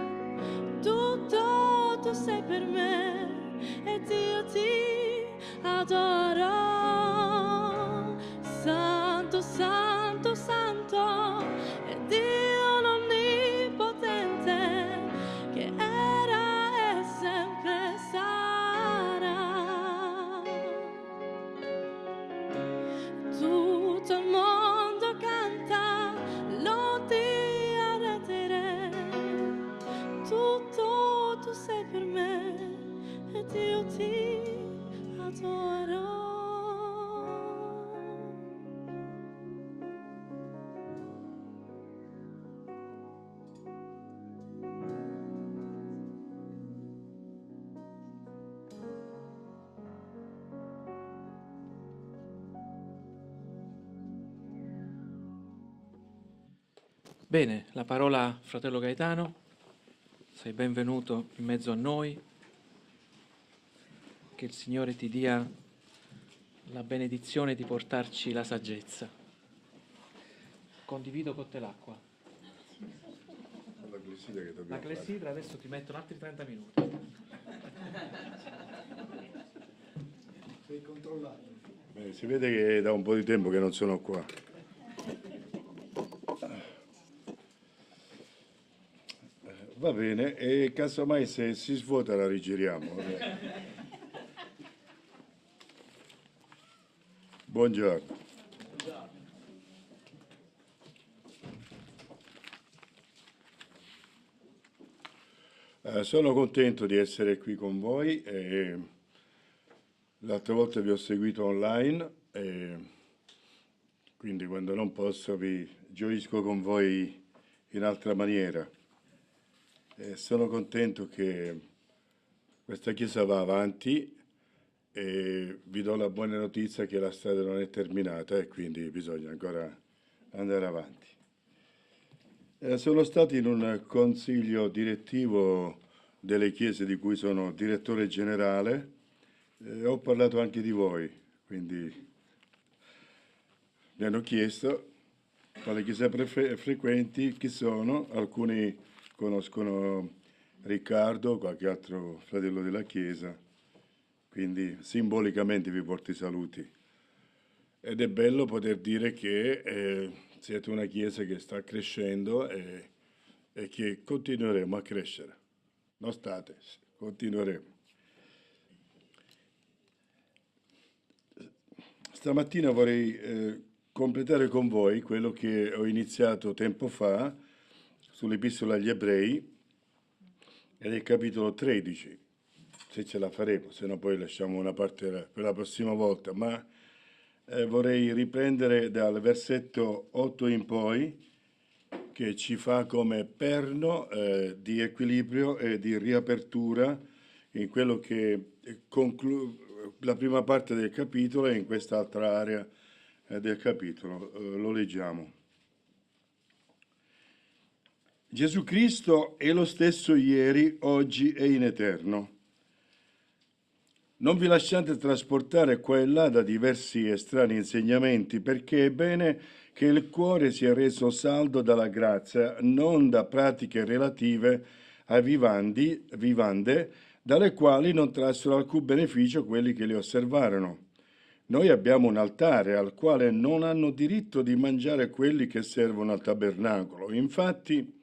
tutto tu sei per me ed io ti adoro. Santo, santo, santo è Dio l'Onnipotente, che era e sempre sarà. Tutto il mondo canta, lodi a redire, tutto tu sei per me ed io ti adoro. Bene, la parola fratello Gaetano, sei benvenuto in mezzo a noi, che il Signore ti dia la benedizione di portarci la saggezza. Condivido con te l'acqua. La clessidra adesso ti mettono altri 30 minuti. Sei controllato. Si vede che è da un po' di tempo che non sono qua. Va bene, e casomai se si svuota la rigiriamo. Buongiorno. Sono contento di essere qui con voi. L'altra volta vi ho seguito online, quindi quando non posso vi gioisco con voi in altra maniera. Sono contento che questa Chiesa va avanti e vi do la buona notizia che la strada non è terminata e quindi bisogna ancora andare avanti. Sono stato in un consiglio direttivo delle chiese di cui sono direttore generale, ho parlato anche di voi, quindi mi hanno chiesto quale chiesa frequenti, chi sono, alcuni conoscono Riccardo, qualche altro fratello della chiesa, quindi simbolicamente vi porto i saluti. Ed è bello poter dire che siete una chiesa che sta crescendo e che continueremo a crescere. Non state, continueremo. Stamattina vorrei completare con voi quello che ho iniziato tempo fa sull'Epistola agli Ebrei, ed è il capitolo 13, se ce la faremo, se no poi lasciamo una parte per la prossima volta, ma vorrei riprendere dal versetto 8 in poi, che ci fa come perno di equilibrio e di riapertura in quello che la prima parte del capitolo e in quest'altra area del capitolo. Lo leggiamo. Gesù Cristo è lo stesso ieri, oggi e in eterno. Non vi lasciate trasportare qua e là da diversi e strani insegnamenti, perché è bene che il cuore sia reso saldo dalla grazia, non da pratiche relative a vivande, dalle quali non trassero alcun beneficio quelli che li osservarono. Noi abbiamo un altare al quale non hanno diritto di mangiare quelli che servono al tabernacolo. Infatti,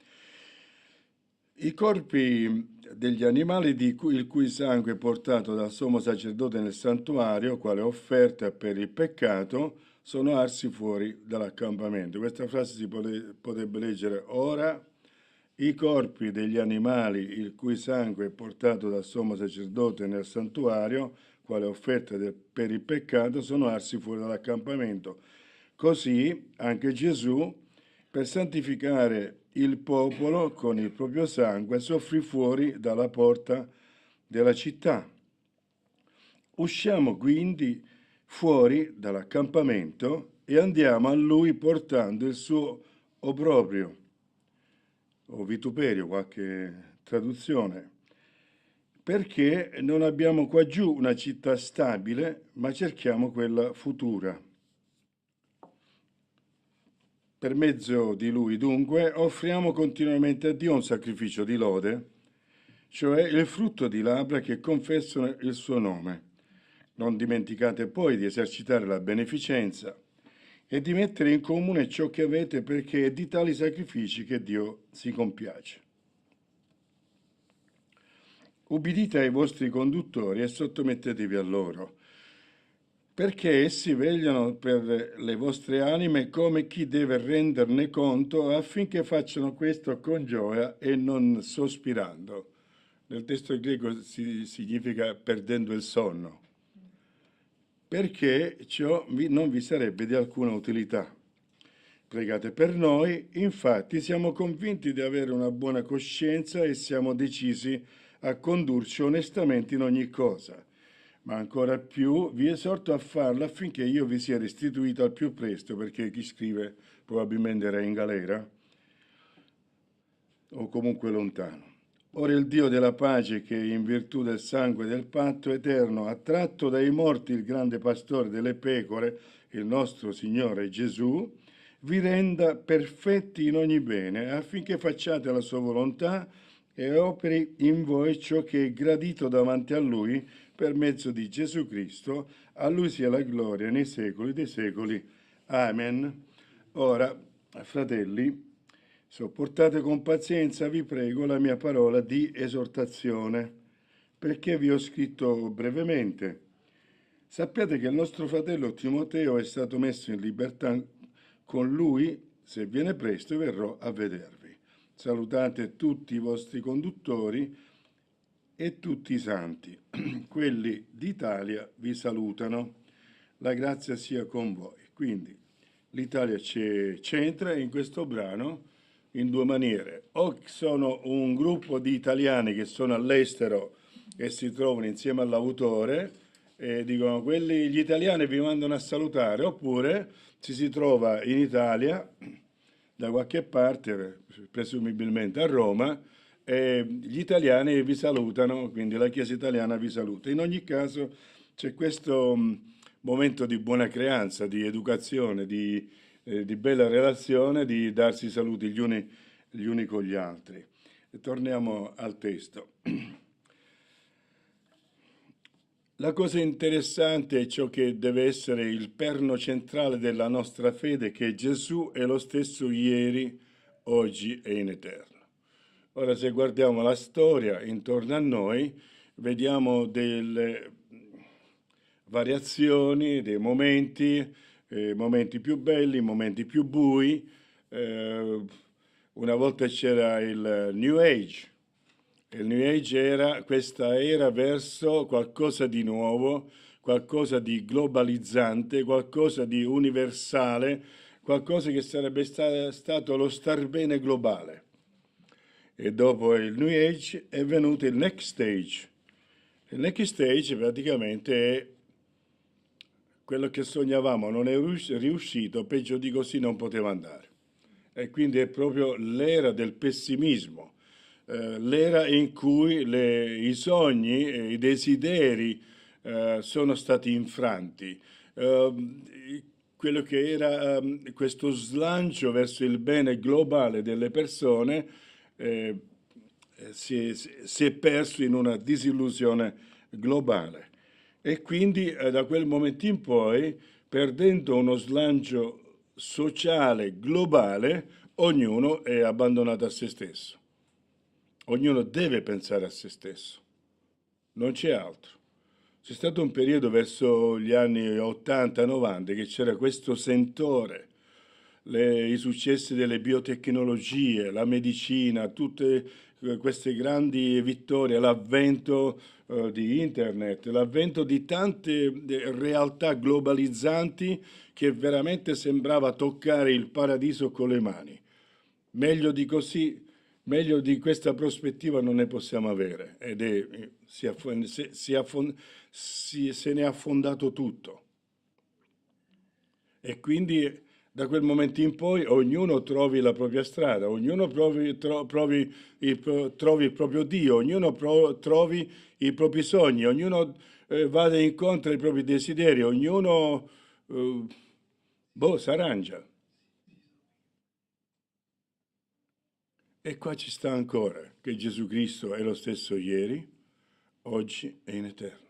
i corpi degli animali il cui sangue è portato dal sommo sacerdote nel santuario, quale offerta per il peccato, sono arsi fuori dall'accampamento. Questa frase si potrebbe leggere: ora i corpi degli animali il cui sangue è portato dal sommo sacerdote nel santuario, quale offerta per il peccato, sono arsi fuori dall'accampamento. Così anche Gesù, per santificare il popolo con il proprio sangue, soffrì fuori dalla porta della città. Usciamo quindi fuori dall'accampamento e andiamo a lui portando il suo obbrobrio o vituperio, qualche traduzione, perché non abbiamo qua giù una città stabile, ma cerchiamo quella futura. Per mezzo di lui, dunque, offriamo continuamente a Dio un sacrificio di lode, cioè il frutto di labbra che confessano il suo nome. Non dimenticate poi di esercitare la beneficenza e di mettere in comune ciò che avete, perché è di tali sacrifici che Dio si compiace. Ubbidite ai vostri conduttori e sottomettetevi a loro, perché essi vegliano per le vostre anime come chi deve renderne conto, affinché facciano questo con gioia e non sospirando. Nel testo greco significa perdendo il sonno, perché ciò non vi sarebbe di alcuna utilità. Pregate per noi, infatti siamo convinti di avere una buona coscienza e siamo decisi a condurci onestamente in ogni cosa. Ma ancora più vi esorto a farlo affinché io vi sia restituito al più presto, perché chi scrive probabilmente era in galera o comunque lontano. Ora il Dio della pace, che in virtù del sangue del patto eterno ha tratto dai morti il grande pastore delle pecore, il nostro Signore Gesù, vi renda perfetti in ogni bene, affinché facciate la sua volontà e operi in voi ciò che è gradito davanti a Lui, per mezzo di Gesù Cristo. A Lui sia la gloria nei secoli dei secoli. Amen. Ora, fratelli, sopportate con pazienza, vi prego, la mia parola di esortazione, perché vi ho scritto brevemente. Sappiate che il nostro fratello Timoteo è stato messo in libertà. Con lui, se viene presto, verrò a vedervi. Salutate tutti i vostri conduttori e tutti i santi. Quelli d'Italia vi salutano. La grazia sia con voi. Quindi l'Italia c'entra in questo brano in due maniere: o sono un gruppo di italiani che sono all'estero e si trovano insieme all'autore e dicono gli italiani vi mandano a salutare, oppure ci si trova in Italia da qualche parte, presumibilmente a Roma, e gli italiani vi salutano, quindi la Chiesa italiana vi saluta. In ogni caso c'è questo momento di buona creanza, di educazione, di bella relazione, di darsi i saluti gli uni con gli altri. E torniamo al testo. La cosa interessante è ciò che deve essere il perno centrale della nostra fede, che Gesù è lo stesso ieri, oggi e in eterno. Ora, se guardiamo la storia intorno a noi, vediamo delle variazioni, dei momenti più belli, momenti più bui. Una volta c'era il New Age. Il New Age era questa era verso qualcosa di nuovo, qualcosa di globalizzante, qualcosa di universale, qualcosa che sarebbe stato lo star bene globale. E dopo il New Age è venuto il Next Stage. Il Next Stage praticamente è quello che sognavamo non è riuscito, peggio di così non poteva andare. E quindi è proprio l'era del pessimismo, l'era in cui i sogni, i desideri sono stati infranti. Quello che era questo slancio verso il bene globale delle persone si è perso in una disillusione globale. E quindi da quel momento in poi, perdendo uno slancio sociale globale, ognuno è abbandonato a se stesso. Ognuno deve pensare a se stesso, non c'è altro. C'è stato un periodo verso gli anni 80-90 che c'era questo sentore, i successi delle biotecnologie, la medicina, tutte queste grandi vittorie, l'avvento di internet, l'avvento di tante realtà globalizzanti che veramente sembrava toccare il paradiso con le mani. Meglio di così, meglio di questa prospettiva non ne possiamo avere, ed se ne è affondato tutto. E quindi da quel momento in poi ognuno trovi la propria strada, ognuno trovi il proprio Dio, ognuno trovi i propri sogni, ognuno vada incontro ai propri desideri, ognuno s'arrangia. E qua ci sta ancora che Gesù Cristo è lo stesso ieri, oggi e in eterno.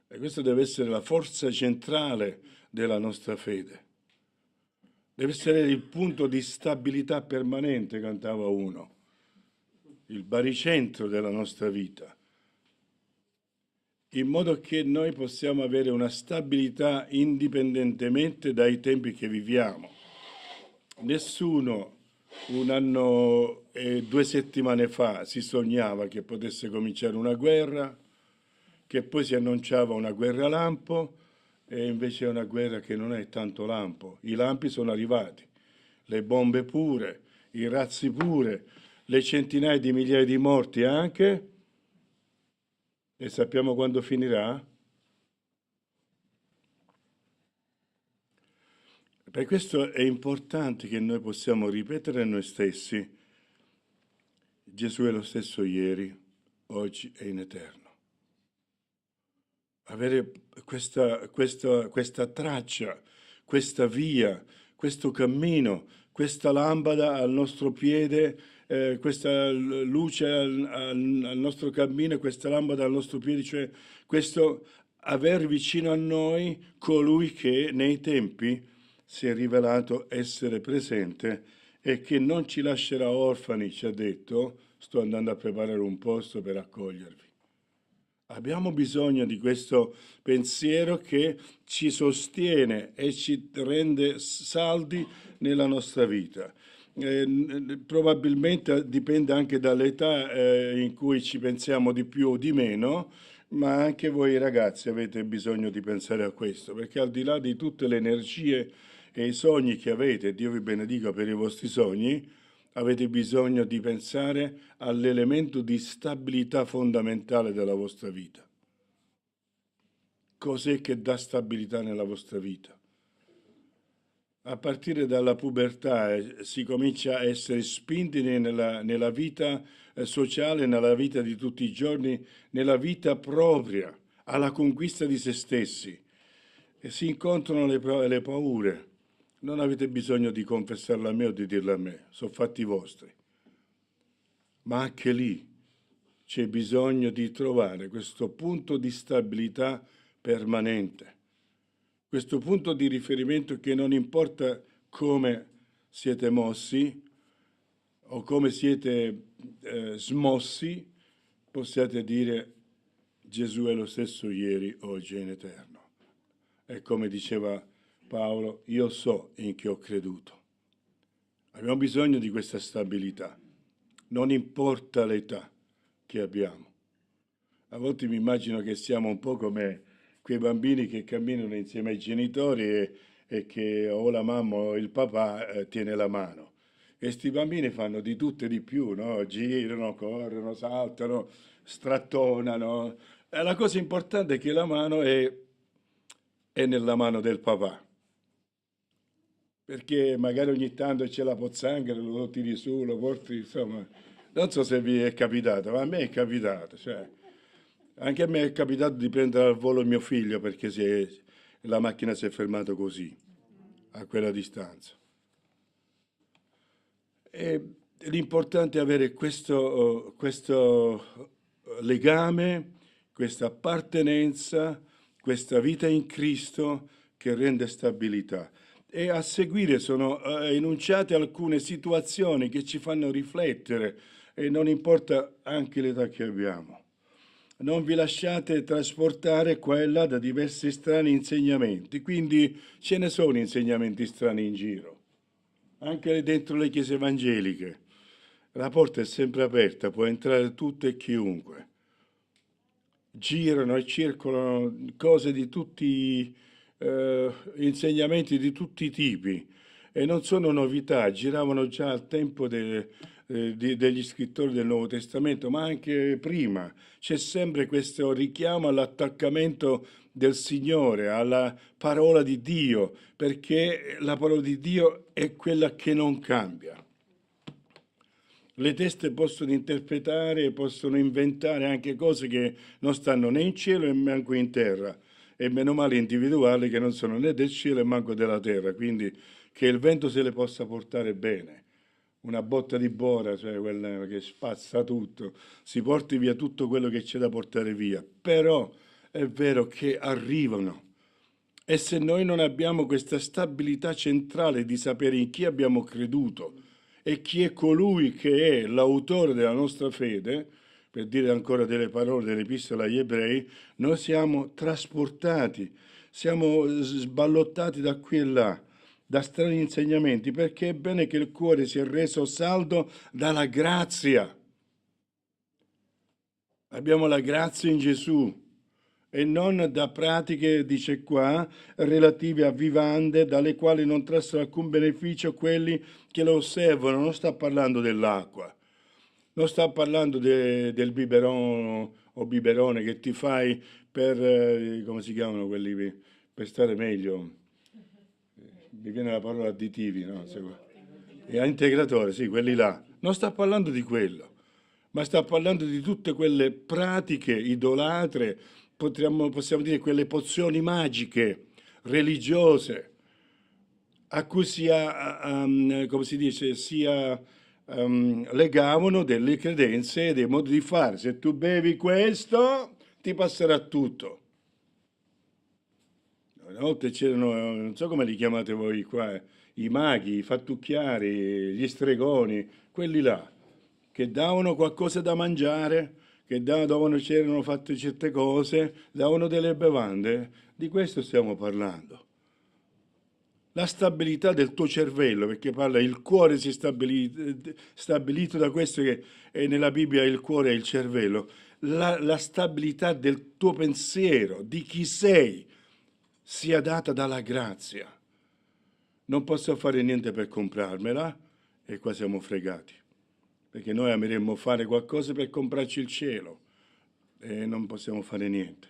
E questa deve essere la forza centrale della nostra fede. Deve essere il punto di stabilità permanente, cantava uno, il baricentro della nostra vita, in modo che noi possiamo avere una stabilità indipendentemente dai tempi che viviamo. Nessuno 1 anno e 2 settimane fa si sognava che potesse cominciare una guerra, che poi si annunciava una guerra lampo, e invece è una guerra che non è tanto lampo. I lampi sono arrivati, le bombe pure, i razzi pure, le centinaia di migliaia di morti anche, e sappiamo quando finirà? Per questo è importante che noi possiamo ripetere a noi stessi: Gesù è lo stesso ieri, oggi e in eterno. Avere questa traccia, questa via, questo cammino, questa lampada al nostro piede, questa luce al nostro cammino, questa lampada al nostro piede, cioè questo aver vicino a noi colui che nei tempi si è rivelato essere presente e che non ci lascerà orfani, ci ha detto: sto andando a preparare un posto per accogliervi. Abbiamo bisogno di questo pensiero che ci sostiene e ci rende saldi nella nostra vita. Probabilmente dipende anche dall'età in cui ci pensiamo di più o di meno, ma anche voi ragazzi avete bisogno di pensare a questo, perché al di là di tutte le energie e i sogni che avete, Dio vi benedica per i vostri sogni, avete bisogno di pensare all'elemento di stabilità fondamentale della vostra vita. Cos'è che dà stabilità nella vostra vita? A partire dalla pubertà si comincia a essere spinti nella vita sociale, nella vita di tutti i giorni, nella vita propria, alla conquista di se stessi. E si incontrano le paure. Non avete bisogno di confessarla a me o di dirla a me, sono fatti vostri. Ma anche lì c'è bisogno di trovare questo punto di stabilità permanente, questo punto di riferimento che non importa come siete mossi o come siete smossi, possiate dire: Gesù è lo stesso ieri, oggi e in eterno. E come diceva Paolo, io so in chi ho creduto. Abbiamo bisogno di questa stabilità, non importa l'età che abbiamo. A volte mi immagino che siamo un po' come quei bambini che camminano insieme ai genitori e che o la mamma o il papà tiene la mano. E sti bambini fanno di tutto e di più, no? Girano, corrono, saltano, strattonano. E la cosa importante è che la mano è è nella mano del papà. Perché magari ogni tanto c'è la pozzanghera, lo tiri su, lo porti, insomma, non so se vi è capitato, ma a me è capitato, cioè, anche a me è capitato di prendere al volo mio figlio perché la macchina si è fermata così, a quella distanza. E l'importante è avere questo legame, questa appartenenza, questa vita in Cristo che rende stabilità. E a seguire sono enunciate alcune situazioni che ci fanno riflettere e non importa anche l'età che abbiamo. Non vi lasciate trasportare qua e là da diversi strani insegnamenti, quindi ce ne sono insegnamenti strani in giro, anche dentro le chiese evangeliche. La porta è sempre aperta, può entrare tutto e chiunque. Girano e circolano cose di tutti, insegnamenti di tutti i tipi e non sono novità, giravano già al tempo degli scrittori del Nuovo Testamento, ma anche prima. C'è sempre questo richiamo all'attaccamento del Signore, alla parola di Dio, perché la parola di Dio è quella che non cambia. Le teste possono interpretare, possono inventare anche cose che non stanno né in cielo né manco in terra, e meno male individuali che non sono né del cielo e manco della terra, quindi che il vento se le possa portare bene. Una botta di bora, cioè quella che spazza tutto, si porti via tutto quello che c'è da portare via. Però è vero che arrivano. E se noi non abbiamo questa stabilità centrale di sapere in chi abbiamo creduto e chi è colui che è l'autore della nostra fede, per dire ancora delle parole dell'Epistola agli Ebrei, noi siamo trasportati, siamo sballottati da qui e là, da strani insegnamenti, perché è bene che il cuore sia reso saldo dalla grazia. Abbiamo la grazia in Gesù e non da pratiche, dice qua, relative a vivande dalle quali non trassono alcun beneficio quelli che lo osservano. Non sta parlando dell'acqua, non sta parlando del biberon o biberone che ti fai per, come si chiamano quelli, per stare meglio. Mi viene la parola additivi, no? E integratore, sì, quelli là. Non sta parlando di quello, ma sta parlando di tutte quelle pratiche idolatre, possiamo dire quelle pozioni magiche, religiose, a cui come si dice, legavano delle credenze e dei modi di fare. Se tu bevi questo, ti passerà tutto. Una volta c'erano, non so come li chiamate voi qua, i maghi, i fattucchiari, gli stregoni, quelli là, che davano qualcosa da mangiare, che c'erano fatte certe cose, davano delle bevande. Di questo stiamo parlando. La stabilità del tuo cervello, perché parla il cuore si è stabilito da questo che è nella Bibbia il cuore e il cervello. La stabilità del tuo pensiero, di chi sei, sia data dalla grazia. Non posso fare niente per comprarmela e qua siamo fregati, perché noi ameremmo fare qualcosa per comprarci il cielo e non possiamo fare niente.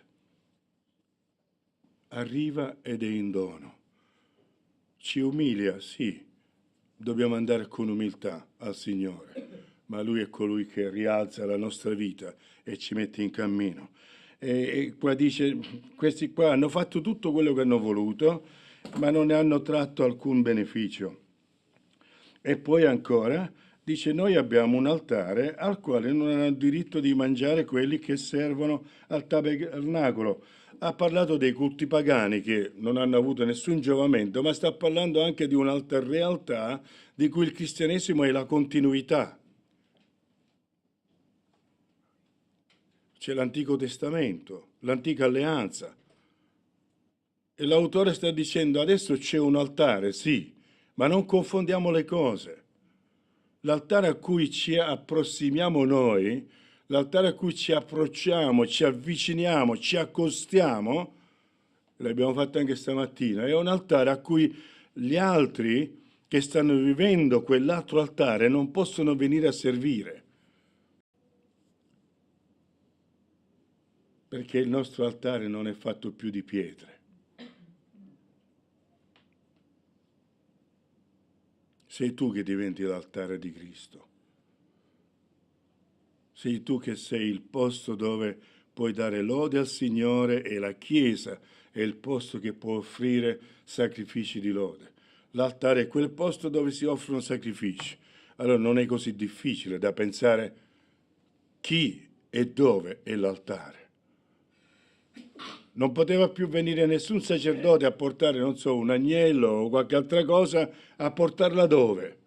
Arriva ed è in dono. Ci umilia, sì, dobbiamo andare con umiltà al Signore, ma Lui è colui che rialza la nostra vita e ci mette in cammino. E qua dice, questi qua hanno fatto tutto quello che hanno voluto, ma non ne hanno tratto alcun beneficio. E poi ancora, dice, noi abbiamo un altare al quale non hanno diritto di mangiare quelli che servono al tabernacolo. Ha parlato dei culti pagani che non hanno avuto nessun giovamento, ma sta parlando anche di un'altra realtà di cui il cristianesimo è la continuità. C'è l'Antico Testamento, l'Antica Alleanza. E l'autore sta dicendo, adesso c'è un altare, sì, ma non confondiamo le cose. L'altare a cui ci approssimiamo noi, l'altare a cui ci approcciamo, ci avviciniamo, ci accostiamo, l'abbiamo fatto anche stamattina, è un altare a cui gli altri che stanno vivendo quell'altro altare non possono venire a servire. Perché il nostro altare non è fatto più di pietre, sei tu che diventi l'altare di Cristo. Sei tu che sei il posto dove puoi dare lode al Signore, e la Chiesa è il posto che può offrire sacrifici di lode. L'altare è quel posto dove si offrono sacrifici. Allora non è così difficile da pensare chi e dove è l'altare. Non poteva più venire nessun sacerdote a portare, non so, un agnello o qualche altra cosa, a portarla dove?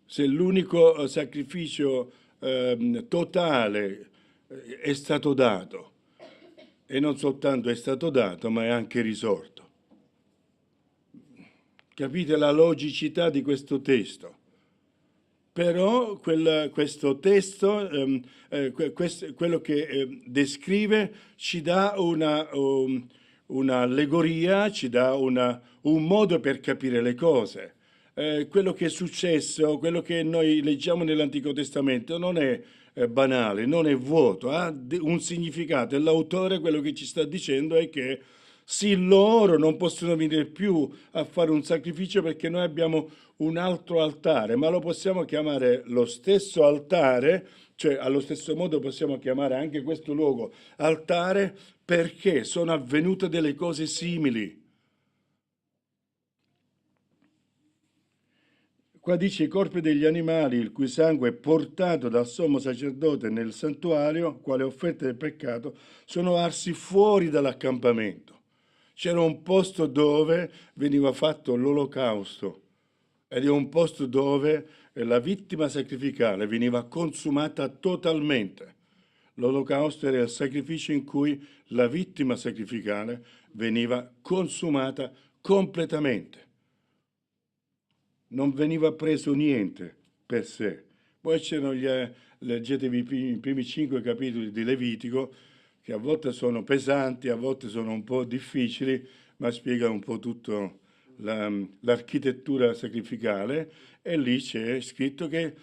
Se l'unico sacrificio totale è stato dato, e non soltanto è stato dato, ma è anche risorto. Capite la logicità di questo testo? Però questo testo, quello che descrive, ci dà un'allegoria, ci dà un modo per capire le cose. Quello che è successo, quello che noi leggiamo nell'Antico Testamento non è banale, non è vuoto, ha un significato, e l'autore quello che ci sta dicendo è che sì, loro non possono venire più a fare un sacrificio perché noi abbiamo un altro altare, ma lo possiamo chiamare lo stesso altare, cioè allo stesso modo possiamo chiamare anche questo luogo altare, perché sono avvenute delle cose simili. Qua dice: i corpi degli animali, il cui sangue è portato dal sommo sacerdote nel santuario, quale offerta del peccato, sono arsi fuori dall'accampamento. C'era un posto dove veniva fatto l'olocausto, ed è un posto dove la vittima sacrificale veniva consumata totalmente. L'olocausto era il sacrificio in cui la vittima sacrificale veniva consumata completamente. Non veniva preso niente per sé. Poi c'erano leggetevi i primi 5 capitoli di Levitico, che a volte sono pesanti, a volte sono un po' difficili, ma spiegano un po' tutto l'architettura sacrificale, e lì c'è scritto che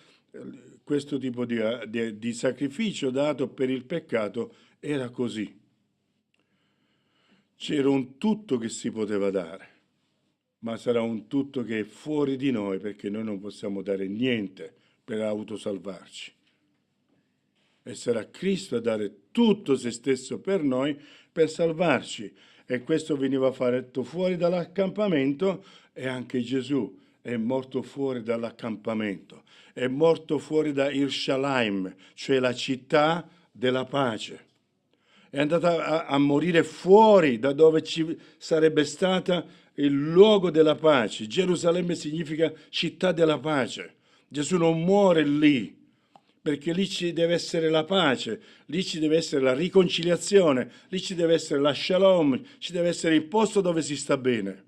questo tipo di sacrificio dato per il peccato era così. C'era un tutto che si poteva dare, ma sarà un tutto che è fuori di noi, perché noi non possiamo dare niente per autosalvarci. E sarà Cristo a dare tutto se stesso per noi, per salvarci. E questo veniva fatto fuori dall'accampamento, e anche Gesù è morto fuori dall'accampamento. È morto fuori da Yerushalayim, cioè la città della pace. È andato a morire fuori da dove ci sarebbe stata il luogo della pace. Gerusalemme significa città della pace. Gesù non muore lì, perché lì ci deve essere la pace, lì ci deve essere la riconciliazione, lì ci deve essere la shalom, ci deve essere il posto dove si sta bene.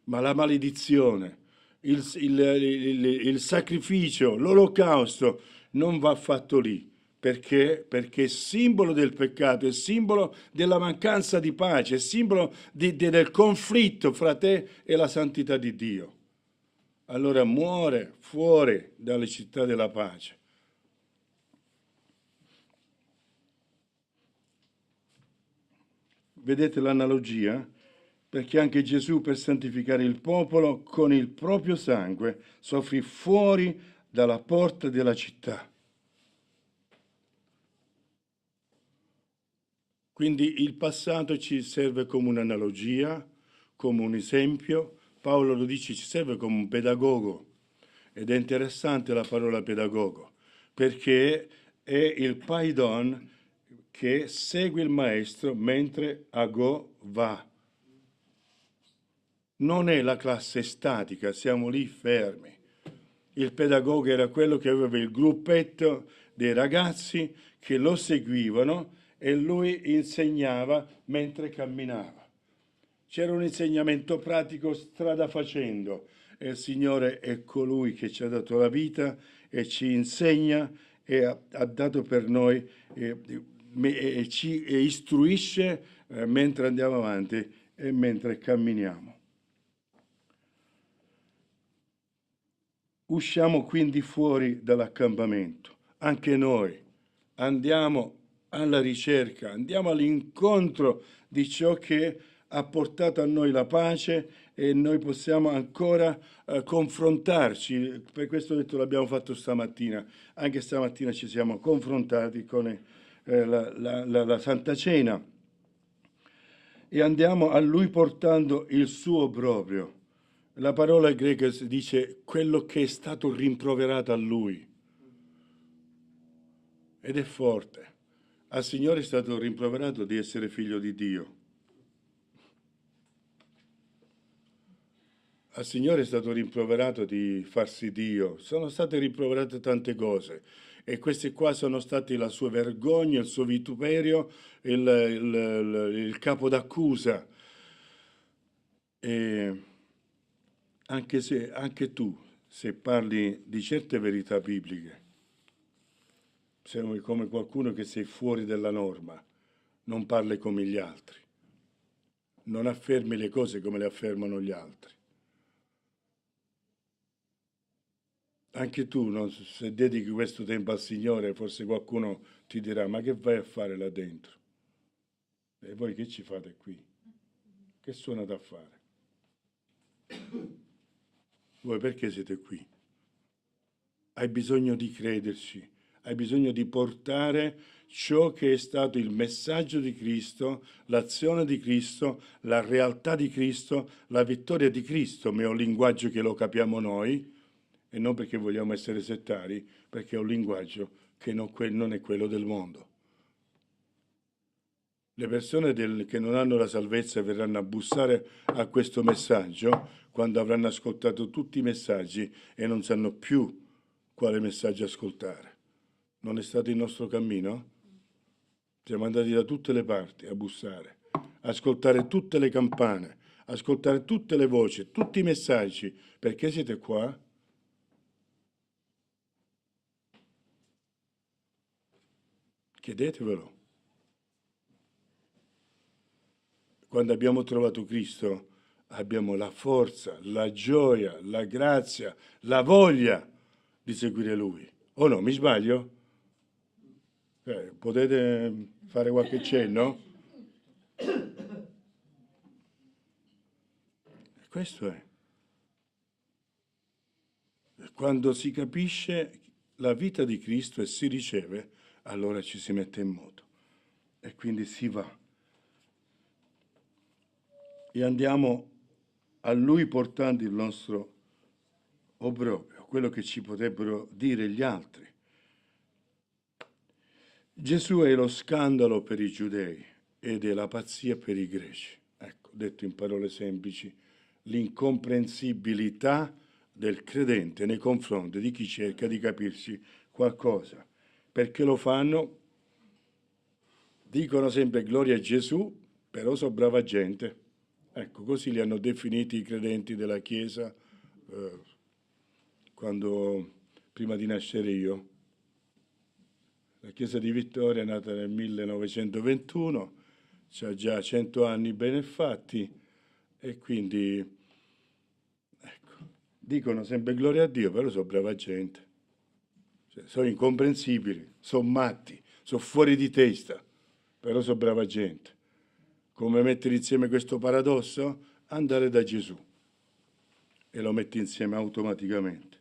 Ma la maledizione, il sacrificio, l'olocausto non va fatto lì. Perché? Perché è simbolo del peccato, è simbolo della mancanza di pace, è simbolo del conflitto fra te e la santità di Dio. Allora muore fuori dalle città della pace. Vedete l'analogia? Perché anche Gesù, per santificare il popolo, con il proprio sangue soffrì fuori dalla porta della città. Quindi il passato ci serve come un'analogia, come un esempio. Paolo lo dice, ci serve come un pedagogo. Ed è interessante la parola pedagogo, perché è il paidon che segue il maestro mentre ago va. Non è la classe statica, siamo lì fermi. Il pedagogo era quello che aveva il gruppetto dei ragazzi che lo seguivano, e lui insegnava mentre camminava. C'era un insegnamento pratico strada facendo, e il Signore è colui che ci ha dato la vita e ci insegna e ha dato per noi e ci istruisce mentre andiamo avanti e mentre camminiamo. Usciamo quindi fuori dall'accampamento, anche noi andiamo alla ricerca, andiamo all'incontro di ciò che ha portato a noi la pace e noi possiamo ancora confrontarci. Per questo ho detto l'abbiamo fatto stamattina. Anche stamattina ci siamo confrontati con la Santa Cena e andiamo a Lui portando il suo proprio. La parola greca dice quello che è stato rimproverato a Lui. Ed è forte. Al Signore è stato rimproverato di essere figlio di Dio. Al Signore è stato rimproverato di farsi Dio. Sono state rimproverate tante cose. E queste qua sono stati la sua vergogna, il suo vituperio, il capo d'accusa. E anche tu, se parli di certe verità bibliche, sei come qualcuno che sei fuori dalla norma, non parli come gli altri, non affermi le cose come le affermano gli altri. Anche tu, se dedichi questo tempo al Signore, forse qualcuno ti dirà, ma che vai a fare là dentro? E voi che ci fate qui? Che suonate a fare? Voi perché siete qui? Hai bisogno di crederci, hai bisogno di portare ciò che è stato il messaggio di Cristo, l'azione di Cristo, la realtà di Cristo, la vittoria di Cristo, ma è un linguaggio che lo capiamo noi, e non perché vogliamo essere settari, perché è un linguaggio che non è quello del mondo. Le persone che non hanno la salvezza verranno a bussare a questo messaggio quando avranno ascoltato tutti i messaggi e non sanno più quale messaggio ascoltare. Non è stato il nostro cammino? Siamo andati da tutte le parti a bussare, ascoltare tutte le campane, ascoltare tutte le voci, tutti i messaggi. Perché siete qua? Chiedetevelo. Quando abbiamo trovato Cristo, abbiamo la forza, la gioia, la grazia, la voglia di seguire Lui. O no, mi sbaglio? Potete fare qualche cenno? Questo è. Quando si capisce la vita di Cristo e si riceve, allora ci si mette in moto e quindi si va. E andiamo a Lui portando il nostro obbrobrio, quello che ci potrebbero dire gli altri. Gesù è lo scandalo per i giudei ed è la pazzia per i greci. Ecco, detto in parole semplici, l'incomprensibilità del credente nei confronti di chi cerca di capirsi qualcosa. Perché lo fanno? Dicono sempre gloria a Gesù, però sono brava gente. Ecco, così li hanno definiti i credenti della Chiesa prima di nascere io. La Chiesa di Vittoria è nata nel 1921, ha già 100 anni benefatti e quindi, ecco, dicono sempre gloria a Dio, però sono brava gente. Cioè, sono incomprensibili, sono matti, sono fuori di testa, però sono brava gente. Come mettere insieme questo paradosso? Andare da Gesù e lo metti insieme automaticamente.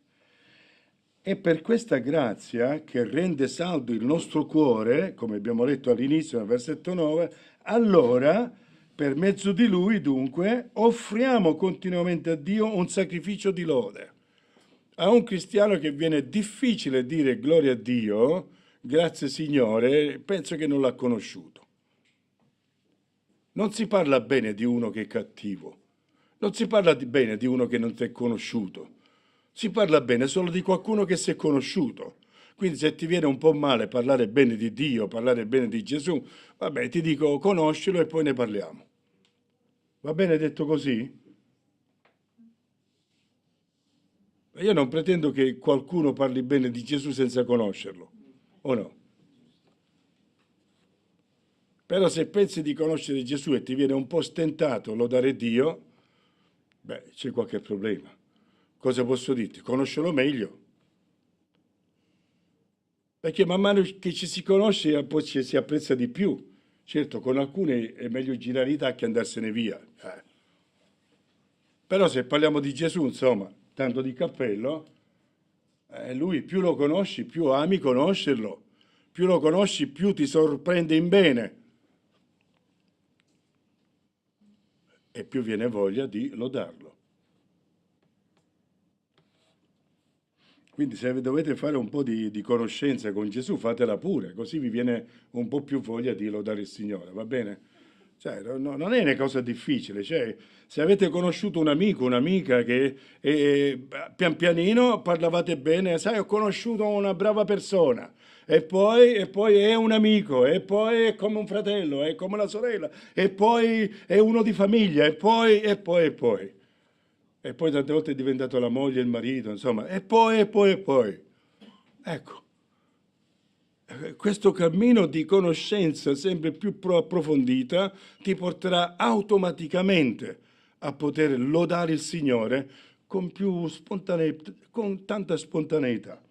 E per questa grazia che rende saldo il nostro cuore, come abbiamo letto all'inizio nel versetto 9, allora per mezzo di Lui dunque offriamo continuamente a Dio un sacrificio di lode. A un cristiano che viene difficile dire gloria a Dio, grazie Signore, penso che non l'ha conosciuto. Non si parla bene di uno che è cattivo, non si parla bene di uno che non ti è conosciuto, si parla bene solo di qualcuno che si è conosciuto. Quindi se ti viene un po' male parlare bene di Dio, parlare bene di Gesù, vabbè, ti dico conoscilo e poi ne parliamo. Va bene detto così? Io non pretendo che qualcuno parli bene di Gesù senza conoscerlo, o no? Però se pensi di conoscere Gesù e ti viene un po' stentato lodare Dio, beh, c'è qualche problema. Cosa posso dirti? Conoscelo meglio. Perché man mano che ci si conosce poi ci si apprezza di più, Certo, con alcuni è meglio girare i tacchi e andarsene via. Però se parliamo di Gesù, insomma, tanto di cappello, lui più lo conosci, più ami conoscerlo, più lo conosci, più ti sorprende in bene e più viene voglia di lodarlo. Quindi se dovete fare un po' di conoscenza con Gesù, fatela pure, così vi viene un po' più voglia di lodare il Signore, va bene? Cioè, non è una cosa difficile, cioè, se avete conosciuto un amico, un'amica che pian pianino parlavate bene, sai, ho conosciuto una brava persona, e poi è un amico, e poi è come un fratello, è come una sorella, e poi è uno di famiglia, e poi. E poi tante volte è diventato la moglie, il marito, insomma, e poi. Ecco, questo cammino di conoscenza sempre più approfondita ti porterà automaticamente a poter lodare il Signore con più con tanta spontaneità.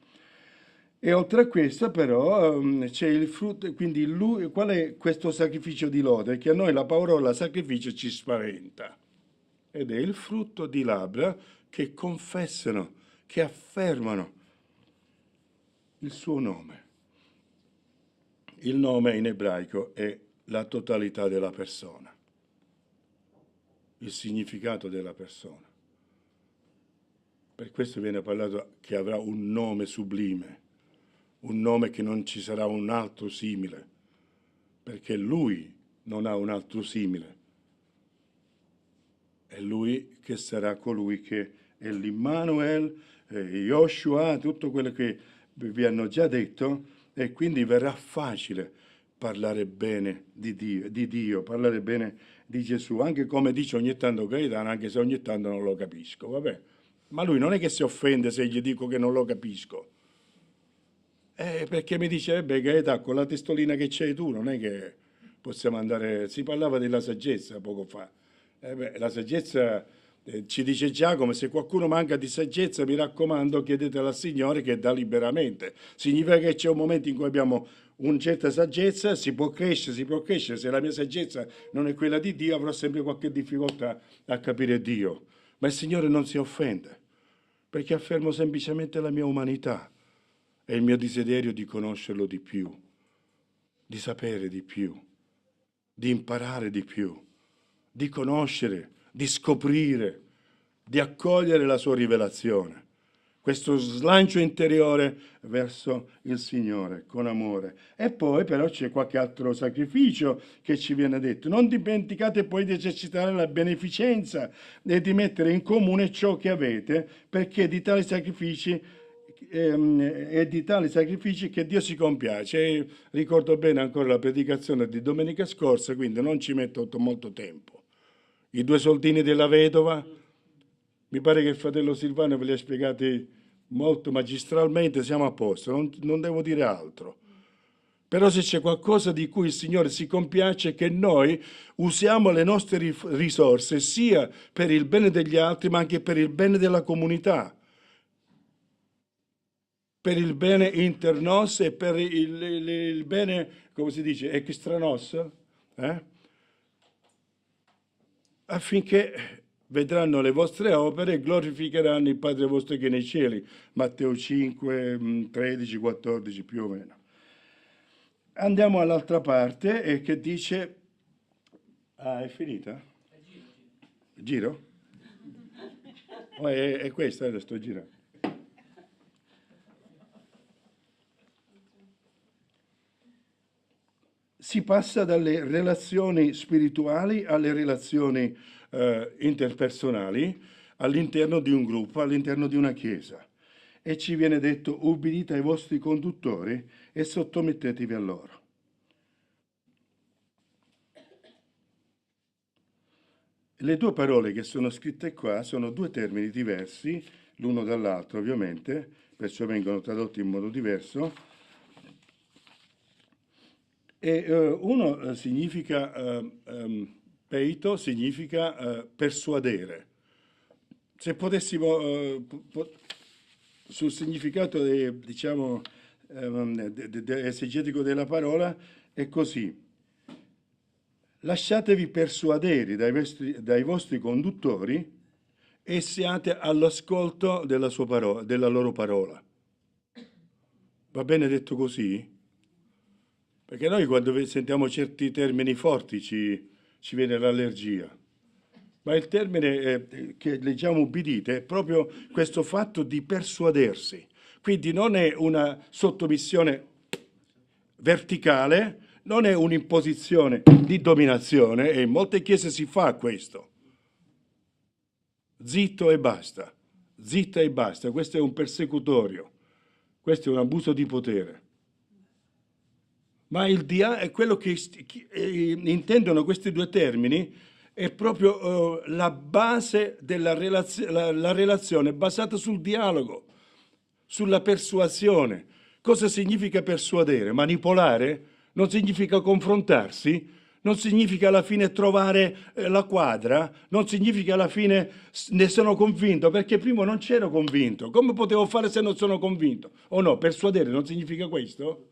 E oltre a questo però c'è il frutto, quindi qual è questo sacrificio di lode? Che a noi la parola sacrificio ci spaventa. Ed è il frutto di labbra che confessano, che affermano il suo nome. Il nome in ebraico è la totalità della persona, il significato della persona. Per questo viene parlato che avrà un nome sublime, un nome che non ci sarà un altro simile, perché lui non ha un altro simile. È lui che sarà colui che è l'Immanuel, Yoshua, tutto quello che vi hanno già detto, e quindi verrà facile parlare bene di Dio, parlare bene di Gesù, anche come dice ogni tanto Gaetano, anche se ogni tanto non lo capisco, vabbè. Ma lui non è che si offende se gli dico che non lo capisco, perché mi dice, Gaetano, con la testolina che c'hai tu, non è che possiamo andare, si parlava della saggezza poco fa. La saggezza, ci dice Giacomo, se qualcuno manca di saggezza, mi raccomando, chiedetela al Signore che dà liberamente. Significa che c'è un momento in cui abbiamo una certa saggezza, si può crescere. Se la mia saggezza non è quella di Dio, avrò sempre qualche difficoltà a capire Dio. Ma il Signore non si offende, perché affermo semplicemente la mia umanità e il mio desiderio di conoscerlo di più, di sapere di più, di imparare di più, di conoscere, di scoprire, di accogliere la sua rivelazione. Questo slancio interiore verso il Signore con amore. E poi però c'è qualche altro sacrificio che ci viene detto. Non dimenticate poi di esercitare la beneficenza e di mettere in comune ciò che avete, perché di tali sacrifici è di tali sacrifici che Dio si compiace. E ricordo bene ancora la predicazione di domenica scorsa, quindi non ci metto molto tempo. I 2 soldini della vedova, mi pare che il fratello Silvano ve li ha spiegati molto magistralmente, siamo a posto, non devo dire altro. Però se c'è qualcosa di cui il Signore si compiace, è che noi usiamo le nostre risorse sia per il bene degli altri, ma anche per il bene della comunità, per il bene inter nos e per il bene, come si dice, extra nos, affinché vedranno le vostre opere e glorificheranno il Padre vostro che è nei cieli. Matteo 5, 13, 14 più o meno. Andiamo all'altra parte e che dice... Ah, è finita? Giro? Oh, è questa, sto girando. Si passa dalle relazioni spirituali alle relazioni interpersonali all'interno di un gruppo, all'interno di una chiesa. E ci viene detto: ubbidite ai vostri conduttori e sottomettetevi a loro. Le 2 parole che sono scritte qua sono 2 termini diversi, l'uno dall'altro ovviamente, perciò vengono tradotti in modo diverso. E uno significa peito, significa persuadere. Se potessimo, sul significato diciamo esegetico della parola, è così. lasciatevi persuadere dai vostri conduttori e siate all'ascolto della loro parola. Va bene detto così? Perché noi quando sentiamo certi termini forti ci viene l'allergia. Ma il termine che leggiamo ubbidite è proprio questo fatto di persuadersi. Quindi non è una sottomissione verticale, non è un'imposizione di dominazione, e in molte chiese si fa questo. Zitto e basta, zitta e basta, questo è un persecutorio, questo è un abuso di potere. Ma il è quello che intendono questi due termini, è proprio la base della la relazione basata sul dialogo, sulla persuasione. Cosa significa persuadere? Manipolare? Non significa confrontarsi? Non significa alla fine trovare la quadra? Non significa alla fine ne sono convinto, perché prima non c'ero convinto. Come potevo fare se non sono convinto? O no, persuadere non significa questo?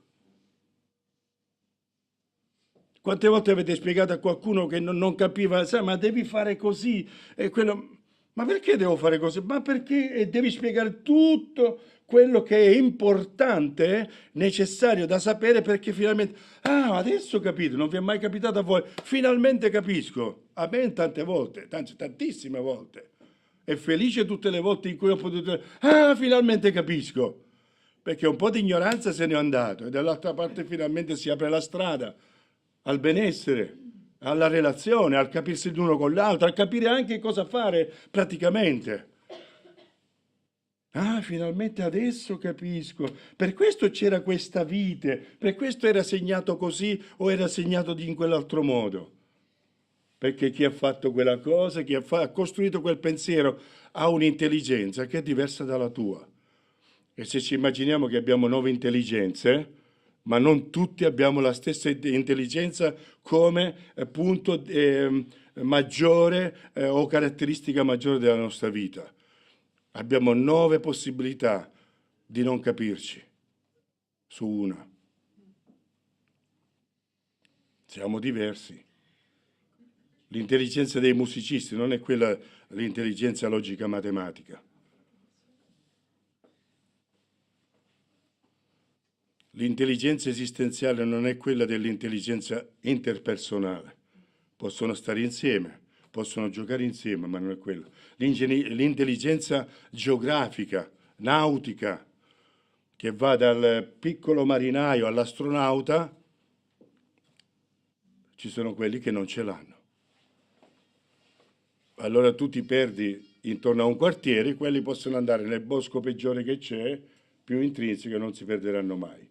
Quante volte avete spiegato a qualcuno che non capiva, sai, ma devi fare così, e quello, ma perché devo fare così? Ma perché? E devi spiegare tutto quello che è importante, necessario da sapere, perché finalmente, adesso ho capito, non vi è mai capitato a voi, finalmente capisco. A me tante volte, tantissime volte, e felice tutte le volte in cui ho potuto, finalmente capisco, perché un po' di ignoranza se ne è andato, e dall'altra parte finalmente si apre la strada al benessere, alla relazione, al capirsi l'uno con l'altro, a capire anche cosa fare praticamente. Finalmente adesso capisco. Per questo c'era questa vite, per questo era segnato così o era segnato in quell'altro modo. Perché chi ha fatto quella cosa, chi ha costruito quel pensiero, ha un'intelligenza che è diversa dalla tua. E se ci immaginiamo che abbiamo 9 intelligenze, ma non tutti abbiamo la stessa intelligenza come punto maggiore o caratteristica maggiore della nostra vita. Abbiamo 9 possibilità di non capirci su una. Siamo diversi. L'intelligenza dei musicisti non è quella l'intelligenza logica matematica. L'intelligenza esistenziale non è quella dell'intelligenza interpersonale. Possono stare insieme, possono giocare insieme, ma non è quello. L'intelligenza geografica, nautica, che va dal piccolo marinaio all'astronauta, ci sono quelli che non ce l'hanno. Allora tu ti perdi intorno a un quartiere, quelli possono andare nel bosco peggiore che c'è, più intrinseco, e non si perderanno mai.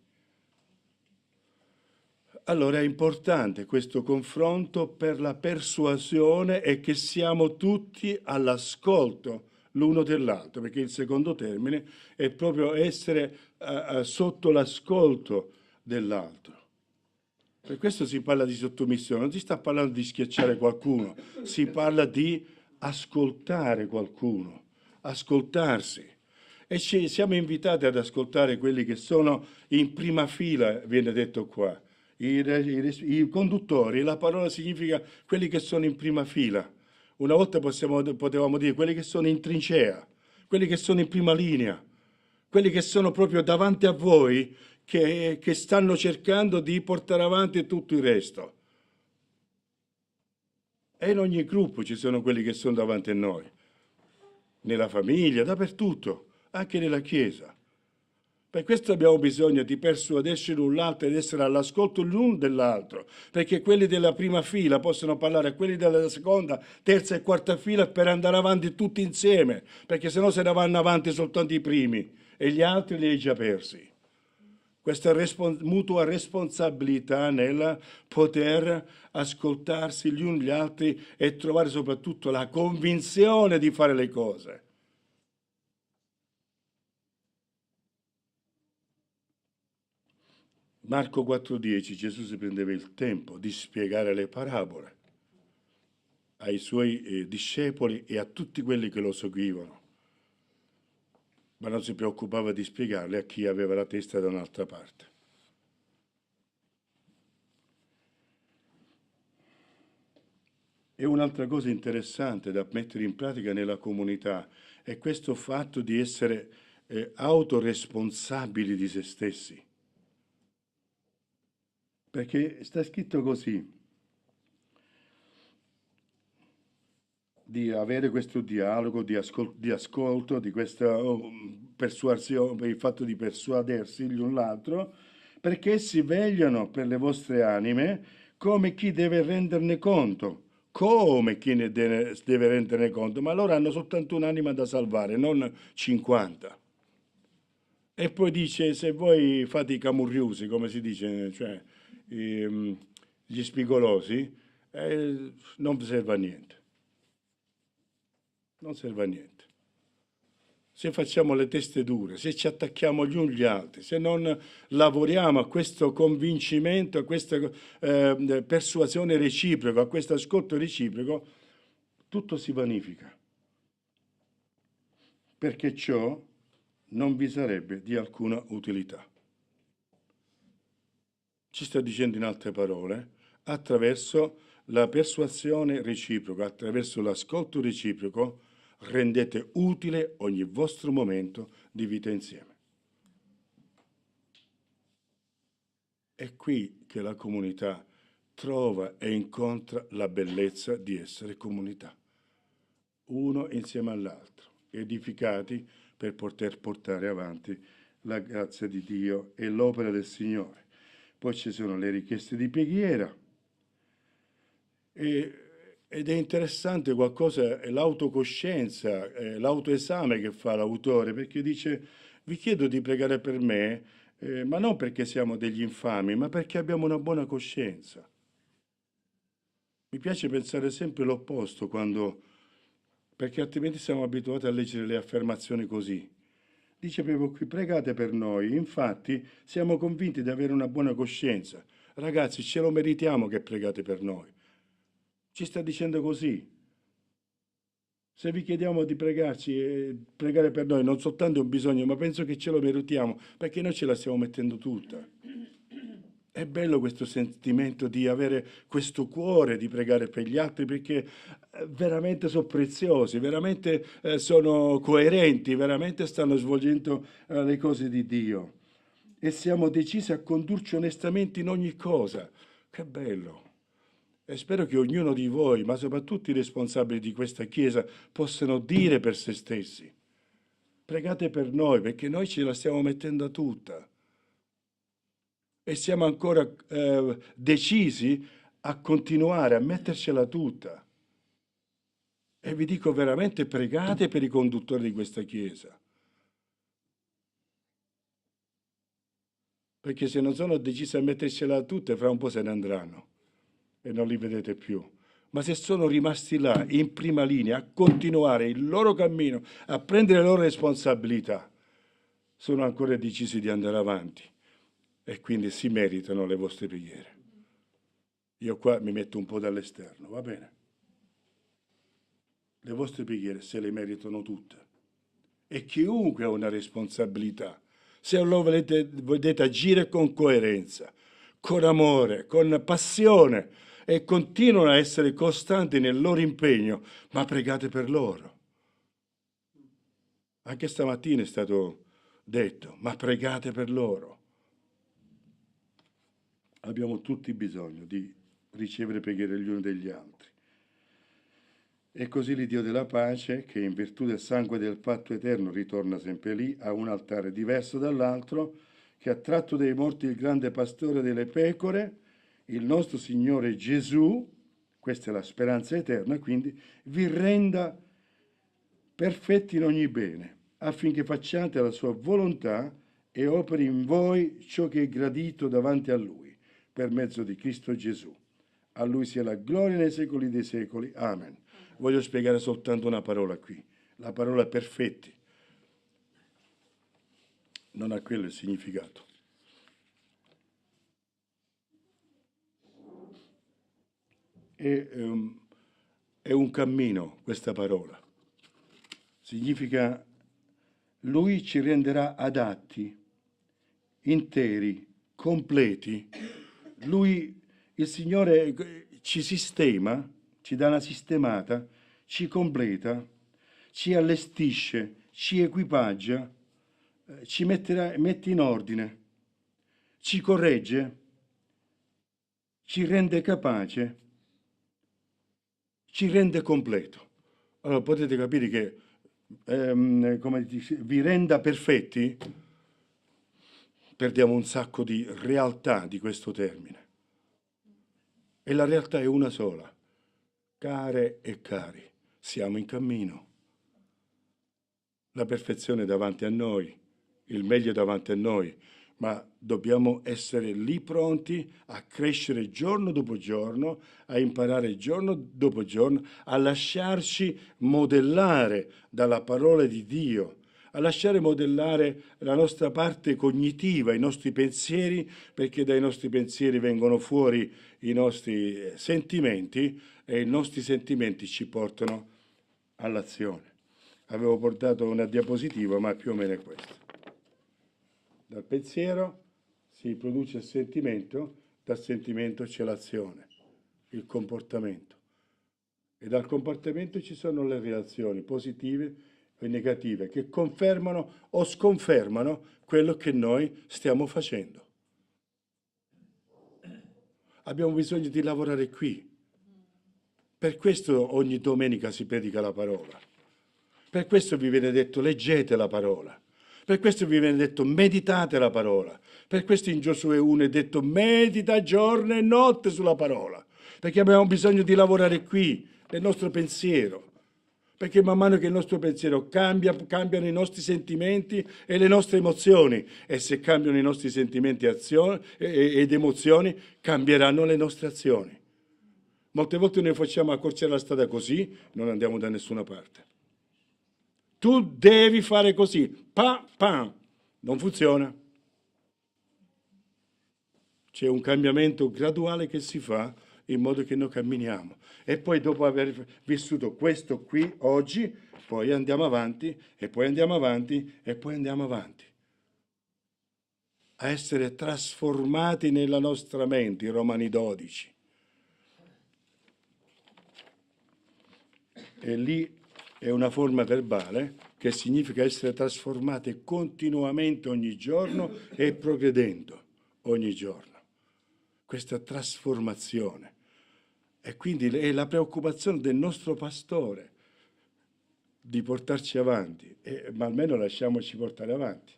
Allora è importante questo confronto per la persuasione e che siamo tutti all'ascolto l'uno dell'altro, perché il secondo termine è proprio essere sotto l'ascolto dell'altro. Per questo si parla di sottomissione, non si sta parlando di schiacciare qualcuno, si parla di ascoltare qualcuno, ascoltarsi. E siamo invitati ad ascoltare quelli che sono in prima fila, viene detto qua. I conduttori, la parola significa quelli che sono in prima fila. Una volta potevamo dire quelli che sono in trincea, quelli che sono in prima linea, quelli che sono proprio davanti a voi, che stanno cercando di portare avanti tutto il resto. E in ogni gruppo ci sono quelli che sono davanti a noi, nella famiglia, dappertutto, anche nella Chiesa. Per questo abbiamo bisogno di persuaderci l'un l'altro ed essere all'ascolto l'un dell'altro, perché quelli della prima fila possono parlare a quelli della seconda, terza e quarta fila per andare avanti tutti insieme, perché sennò se ne vanno avanti soltanto i primi e gli altri li hai già persi. Questa mutua responsabilità nel poter ascoltarsi gli uni gli altri e trovare soprattutto la convinzione di fare le cose. Marco 4,10, Gesù si prendeva il tempo di spiegare le parabole ai suoi discepoli e a tutti quelli che lo seguivano, ma non si preoccupava di spiegarle a chi aveva la testa da un'altra parte. E un'altra cosa interessante da mettere in pratica nella comunità è questo fatto di essere autoresponsabili di se stessi. Perché sta scritto così, di avere questo dialogo, di ascolto, di questa persuasione, il fatto di persuadersi l'un l'altro, perché si vegliano per le vostre anime come chi deve renderne conto. Come chi ne deve renderne conto? Ma loro hanno soltanto un'anima da salvare, non 50. E poi dice, se voi fate i camurriusi, come si dice, cioè gli spigolosi, non serve a niente. Non serve a niente. Se facciamo le teste dure, se ci attacchiamo gli uni gli altri, se non lavoriamo a questo convincimento, a questa persuasione reciproca, a questo ascolto reciproco, tutto si vanifica. Perché ciò non vi sarebbe di alcuna utilità. Ci sta dicendo in altre parole, attraverso la persuasione reciproca, attraverso l'ascolto reciproco, rendete utile ogni vostro momento di vita insieme. È qui che la comunità trova e incontra la bellezza di essere comunità, uno insieme all'altro, edificati per poter portare avanti la grazia di Dio e l'opera del Signore. Poi ci sono le richieste di preghiera, ed è interessante qualcosa, è l'autocoscienza, l'autoesame che fa l'autore, perché dice, vi chiedo di pregare per me, ma non perché siamo degli infami, ma perché abbiamo una buona coscienza. Mi piace pensare sempre l'opposto, perché altrimenti siamo abituati a leggere le affermazioni così. Dice proprio qui, pregate per noi, infatti siamo convinti di avere una buona coscienza. Ragazzi, ce lo meritiamo che pregate per noi. Ci sta dicendo così. Se vi chiediamo di pregarci e pregare per noi, non soltanto è un bisogno, ma penso che ce lo meritiamo, perché noi ce la stiamo mettendo tutta. È bello questo sentimento di avere questo cuore di pregare per gli altri, perché veramente sono preziosi, veramente sono coerenti, veramente stanno svolgendo le cose di Dio. E siamo decisi a condurci onestamente in ogni cosa. Che bello! E spero che ognuno di voi, ma soprattutto i responsabili di questa Chiesa, possano dire per se stessi, pregate per noi, perché noi ce la stiamo mettendo tutta. E siamo ancora decisi a continuare a mettercela tutta. E vi dico veramente, pregate per i conduttori di questa Chiesa. Perché se non sono decisi a mettercela tutte, fra un po' se ne andranno e non li vedete più. Ma se sono rimasti là, in prima linea, a continuare il loro cammino, a prendere le loro responsabilità, sono ancora decisi di andare avanti e quindi si meritano le vostre preghiere. Io qua mi metto un po' dall'esterno, va bene? Le vostre preghiere se le meritano tutte. E chiunque ha una responsabilità, se lo volete agire con coerenza, con amore, con passione, e continuano a essere costanti nel loro impegno, ma pregate per loro. Anche stamattina è stato detto, ma pregate per loro. Abbiamo tutti bisogno di ricevere preghiere gli uni degli altri. E così l'Iddio della pace, che in virtù del sangue del patto eterno ritorna sempre lì, ha un altare diverso dall'altro, che ha tratto dai morti il grande pastore delle pecore, il nostro Signore Gesù, questa è la speranza eterna, quindi vi renda perfetti in ogni bene, affinché facciate la sua volontà e operi in voi ciò che è gradito davanti a Lui, per mezzo di Cristo Gesù. A Lui sia la gloria nei secoli dei secoli. Amen. Voglio spiegare soltanto una parola qui, la parola perfetti. Non ha quello il significato. È un cammino questa parola. Significa Lui ci renderà adatti, interi, completi. Il Signore ci sistema ci dà una sistemata, ci completa, ci allestisce, ci equipaggia, ci mette in ordine, ci corregge, ci rende capace, ci rende completo. Allora potete capire che come vi renda perfetti, perdiamo un sacco di realtà di questo termine. E la realtà è una sola. Care e cari, siamo in cammino. La perfezione è davanti a noi, il meglio è davanti a noi, ma dobbiamo essere lì pronti a crescere giorno dopo giorno, a imparare giorno dopo giorno, a lasciarci modellare dalla parola di Dio, a lasciare modellare la nostra parte cognitiva, i nostri pensieri, perché dai nostri pensieri vengono fuori i nostri sentimenti e i nostri sentimenti ci portano all'azione. Avevo portato una diapositiva, ma più o meno è questa. Dal pensiero si produce il sentimento, dal sentimento c'è l'azione, il comportamento. E dal comportamento ci sono le relazioni positive e negative che confermano o sconfermano quello che noi stiamo facendo. Abbiamo bisogno di lavorare qui. Per questo ogni domenica si predica la parola. Per questo vi viene detto leggete la parola. Per questo vi viene detto meditate la parola. Per questo in Giosuè 1 è detto medita giorno e notte sulla parola. Perché abbiamo bisogno di lavorare qui, nel nostro pensiero. Perché man mano che il nostro pensiero cambia, cambiano i nostri sentimenti e le nostre emozioni. E se cambiano i nostri sentimenti ed emozioni, cambieranno le nostre azioni. Molte volte noi facciamo accorciare la strada così, non andiamo da nessuna parte. Tu devi fare così, pam, non funziona. C'è un cambiamento graduale che si fa in modo che noi camminiamo. E poi dopo aver vissuto questo qui oggi, poi andiamo avanti, e poi andiamo avanti, e poi andiamo avanti. A essere trasformati nella nostra mente, i Romani 12. E lì è una forma verbale che significa essere trasformate continuamente ogni giorno e progredendo ogni giorno. Questa trasformazione. E quindi è la preoccupazione del nostro pastore di portarci avanti, ma almeno lasciamoci portare avanti.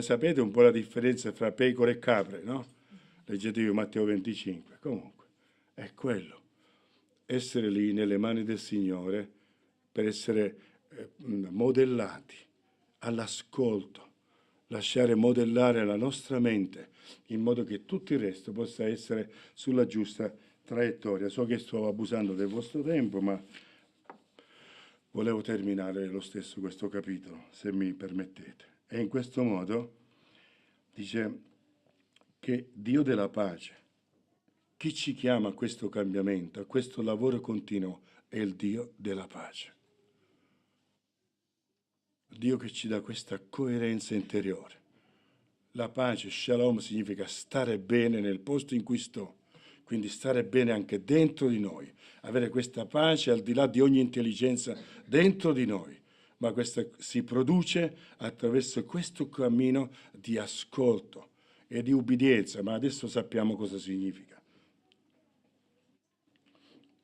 Sapete un po' la differenza tra pecore e capre, no? Leggetevi Matteo 25. Comunque, è quello. Essere lì nelle mani del Signore per essere modellati all'ascolto, lasciare modellare la nostra mente in modo che tutto il resto possa essere sulla giusta traiettoria. So che sto abusando del vostro tempo, ma volevo terminare lo stesso questo capitolo, se mi permettete. E in questo modo dice che Dio della pace, chi ci chiama a questo cambiamento, a questo lavoro continuo, è il Dio della pace. Dio che ci dà questa coerenza interiore. La pace, shalom, significa stare bene nel posto in cui sto, quindi stare bene anche dentro di noi, avere questa pace al di là di ogni intelligenza dentro di noi, ma questa si produce attraverso questo cammino di ascolto e di ubbidienza, ma adesso sappiamo cosa significa.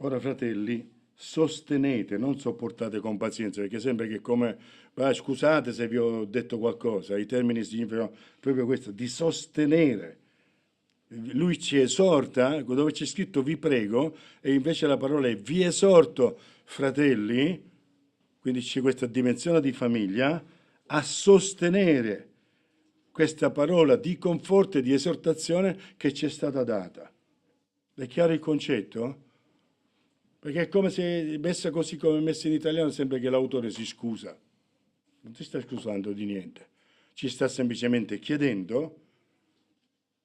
Ora, fratelli, sostenete, non sopportate con pazienza, perché sembra che come, scusate se vi ho detto qualcosa, i termini significano proprio questo, di sostenere. Lui ci esorta, dove c'è scritto vi prego, e invece la parola è vi esorto, fratelli, quindi c'è questa dimensione di famiglia, a sostenere questa parola di conforto e di esortazione che ci è stata data. È chiaro il concetto? Perché è come se messa così come messa in italiano sembra che l'autore si scusa. Non si sta scusando di niente. Ci sta semplicemente chiedendo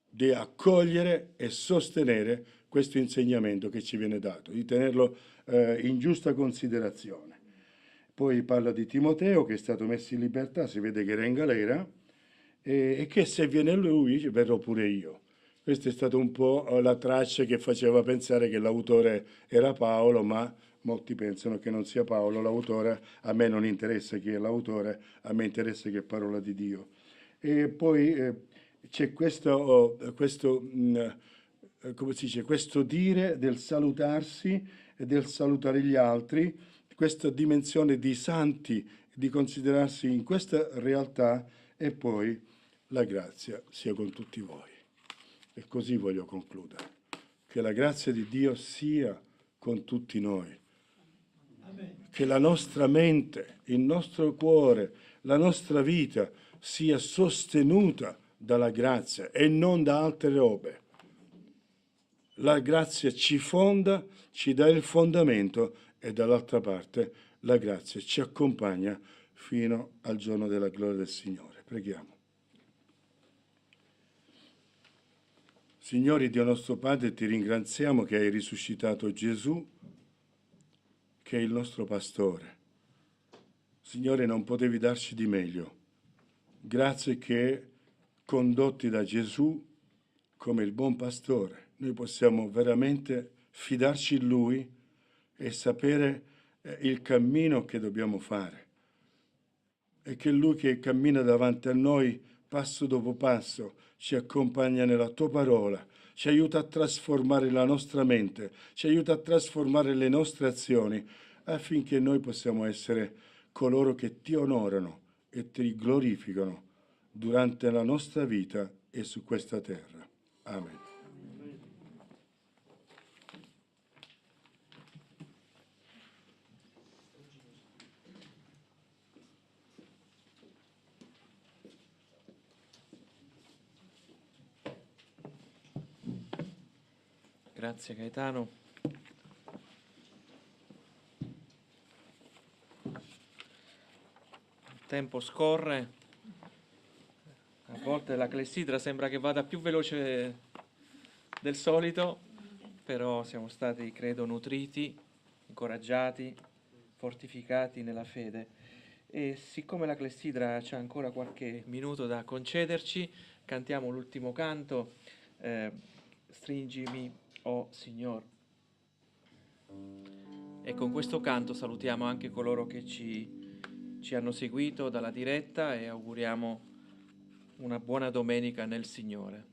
di accogliere e sostenere questo insegnamento che ci viene dato, di tenerlo in giusta considerazione. Poi parla di Timoteo che è stato messo in libertà, si vede che era in galera, e che se viene lui verrò pure io. Questa è stata un po' la traccia che faceva pensare che l'autore era Paolo, ma molti pensano che non sia Paolo l'autore. A me non interessa chi è l'autore, a me interessa che è parola di Dio. E poi c'è come si dice, questo dire del salutarsi e del salutare gli altri, questa dimensione di santi, di considerarsi in questa realtà, e poi la grazia sia con tutti voi. E così voglio concludere. Che la grazia di Dio sia con tutti noi. Che la nostra mente, il nostro cuore, la nostra vita sia sostenuta dalla grazia e non da altre robe. La grazia ci fonda, ci dà il fondamento e dall'altra parte la grazia ci accompagna fino al giorno della gloria del Signore. Preghiamo. Signore Dio nostro Padre, ti ringraziamo che hai risuscitato Gesù, che è il nostro pastore. Signore, non potevi darci di meglio. Grazie che, condotti da Gesù come il buon pastore, noi possiamo veramente fidarci in Lui e sapere il cammino che dobbiamo fare. E che Lui che cammina davanti a noi, passo dopo passo, ci accompagna nella tua parola, ci aiuta a trasformare la nostra mente, ci aiuta a trasformare le nostre azioni, affinché noi possiamo essere coloro che ti onorano e ti glorificano durante la nostra vita e su questa terra. Amen. Grazie Gaetano. Il tempo scorre, a volte la clessidra sembra che vada più veloce del solito, però siamo stati, credo, nutriti, incoraggiati, fortificati nella fede. E siccome la clessidra c'ha ancora qualche minuto da concederci, cantiamo l'ultimo canto, Stringimi, o Signor. E con questo canto salutiamo anche coloro che ci hanno seguito dalla diretta e auguriamo una buona domenica nel Signore.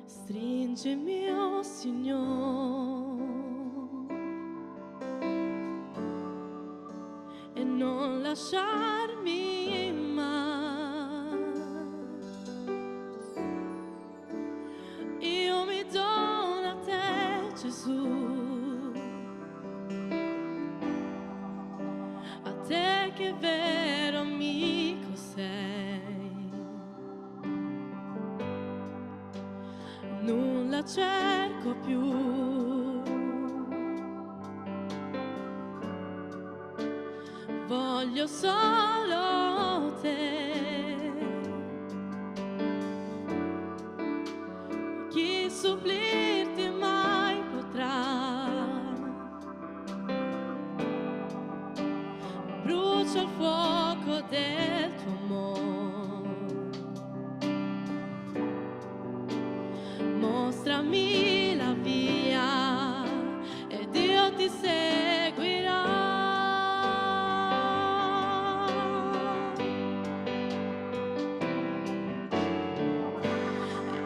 Stringimi, oh Signore, e non lasciarmi mai. Io mi dono a te, Gesù, a te che vero amico sei. Nulla cerco più, voglio solo te. Chi supplirti mai potrà? Brucia il fuoco del tuo amore. Mostrami la via ed io ti seguirò.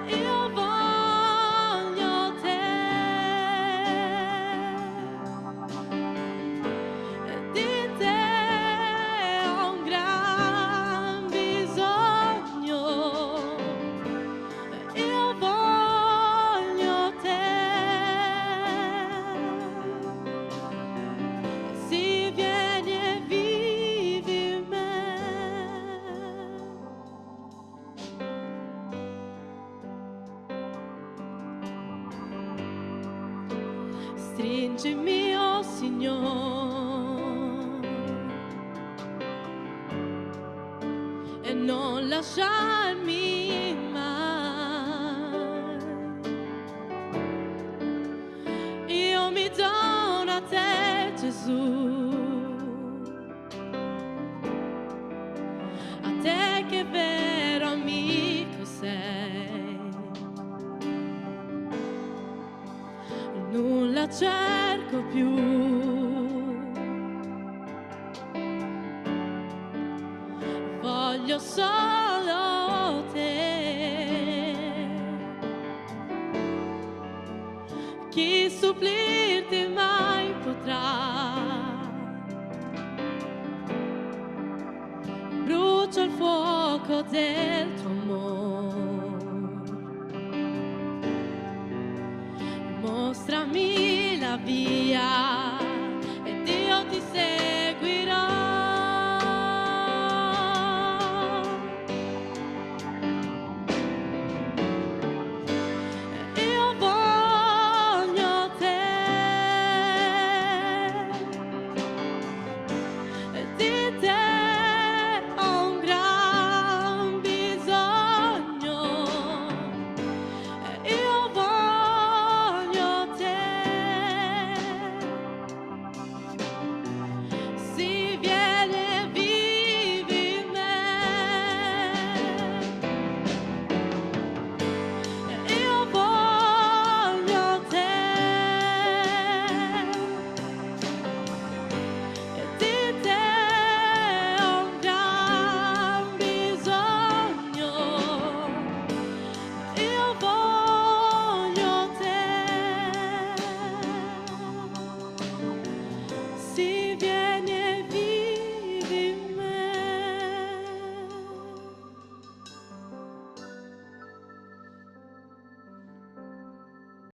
Io voglio te e di te ho un gran bisogno. Io voglio Stringimi, oh Signore, e non lasciarmi mai. Io mi dono a te, Gesù, a te che vero amico sei. Nulla cerco più, voglio solo te. Chi supplirti mai potrà? Brucio il fuoco del tuo amore, mostrami la via ed io ti seguirò. Io voglio te, e di te ho un gran bisogno. Io voglio te, si viene, vivi in me. Io voglio te, e di te ho un gran bisogno. Io voglio te, si viene.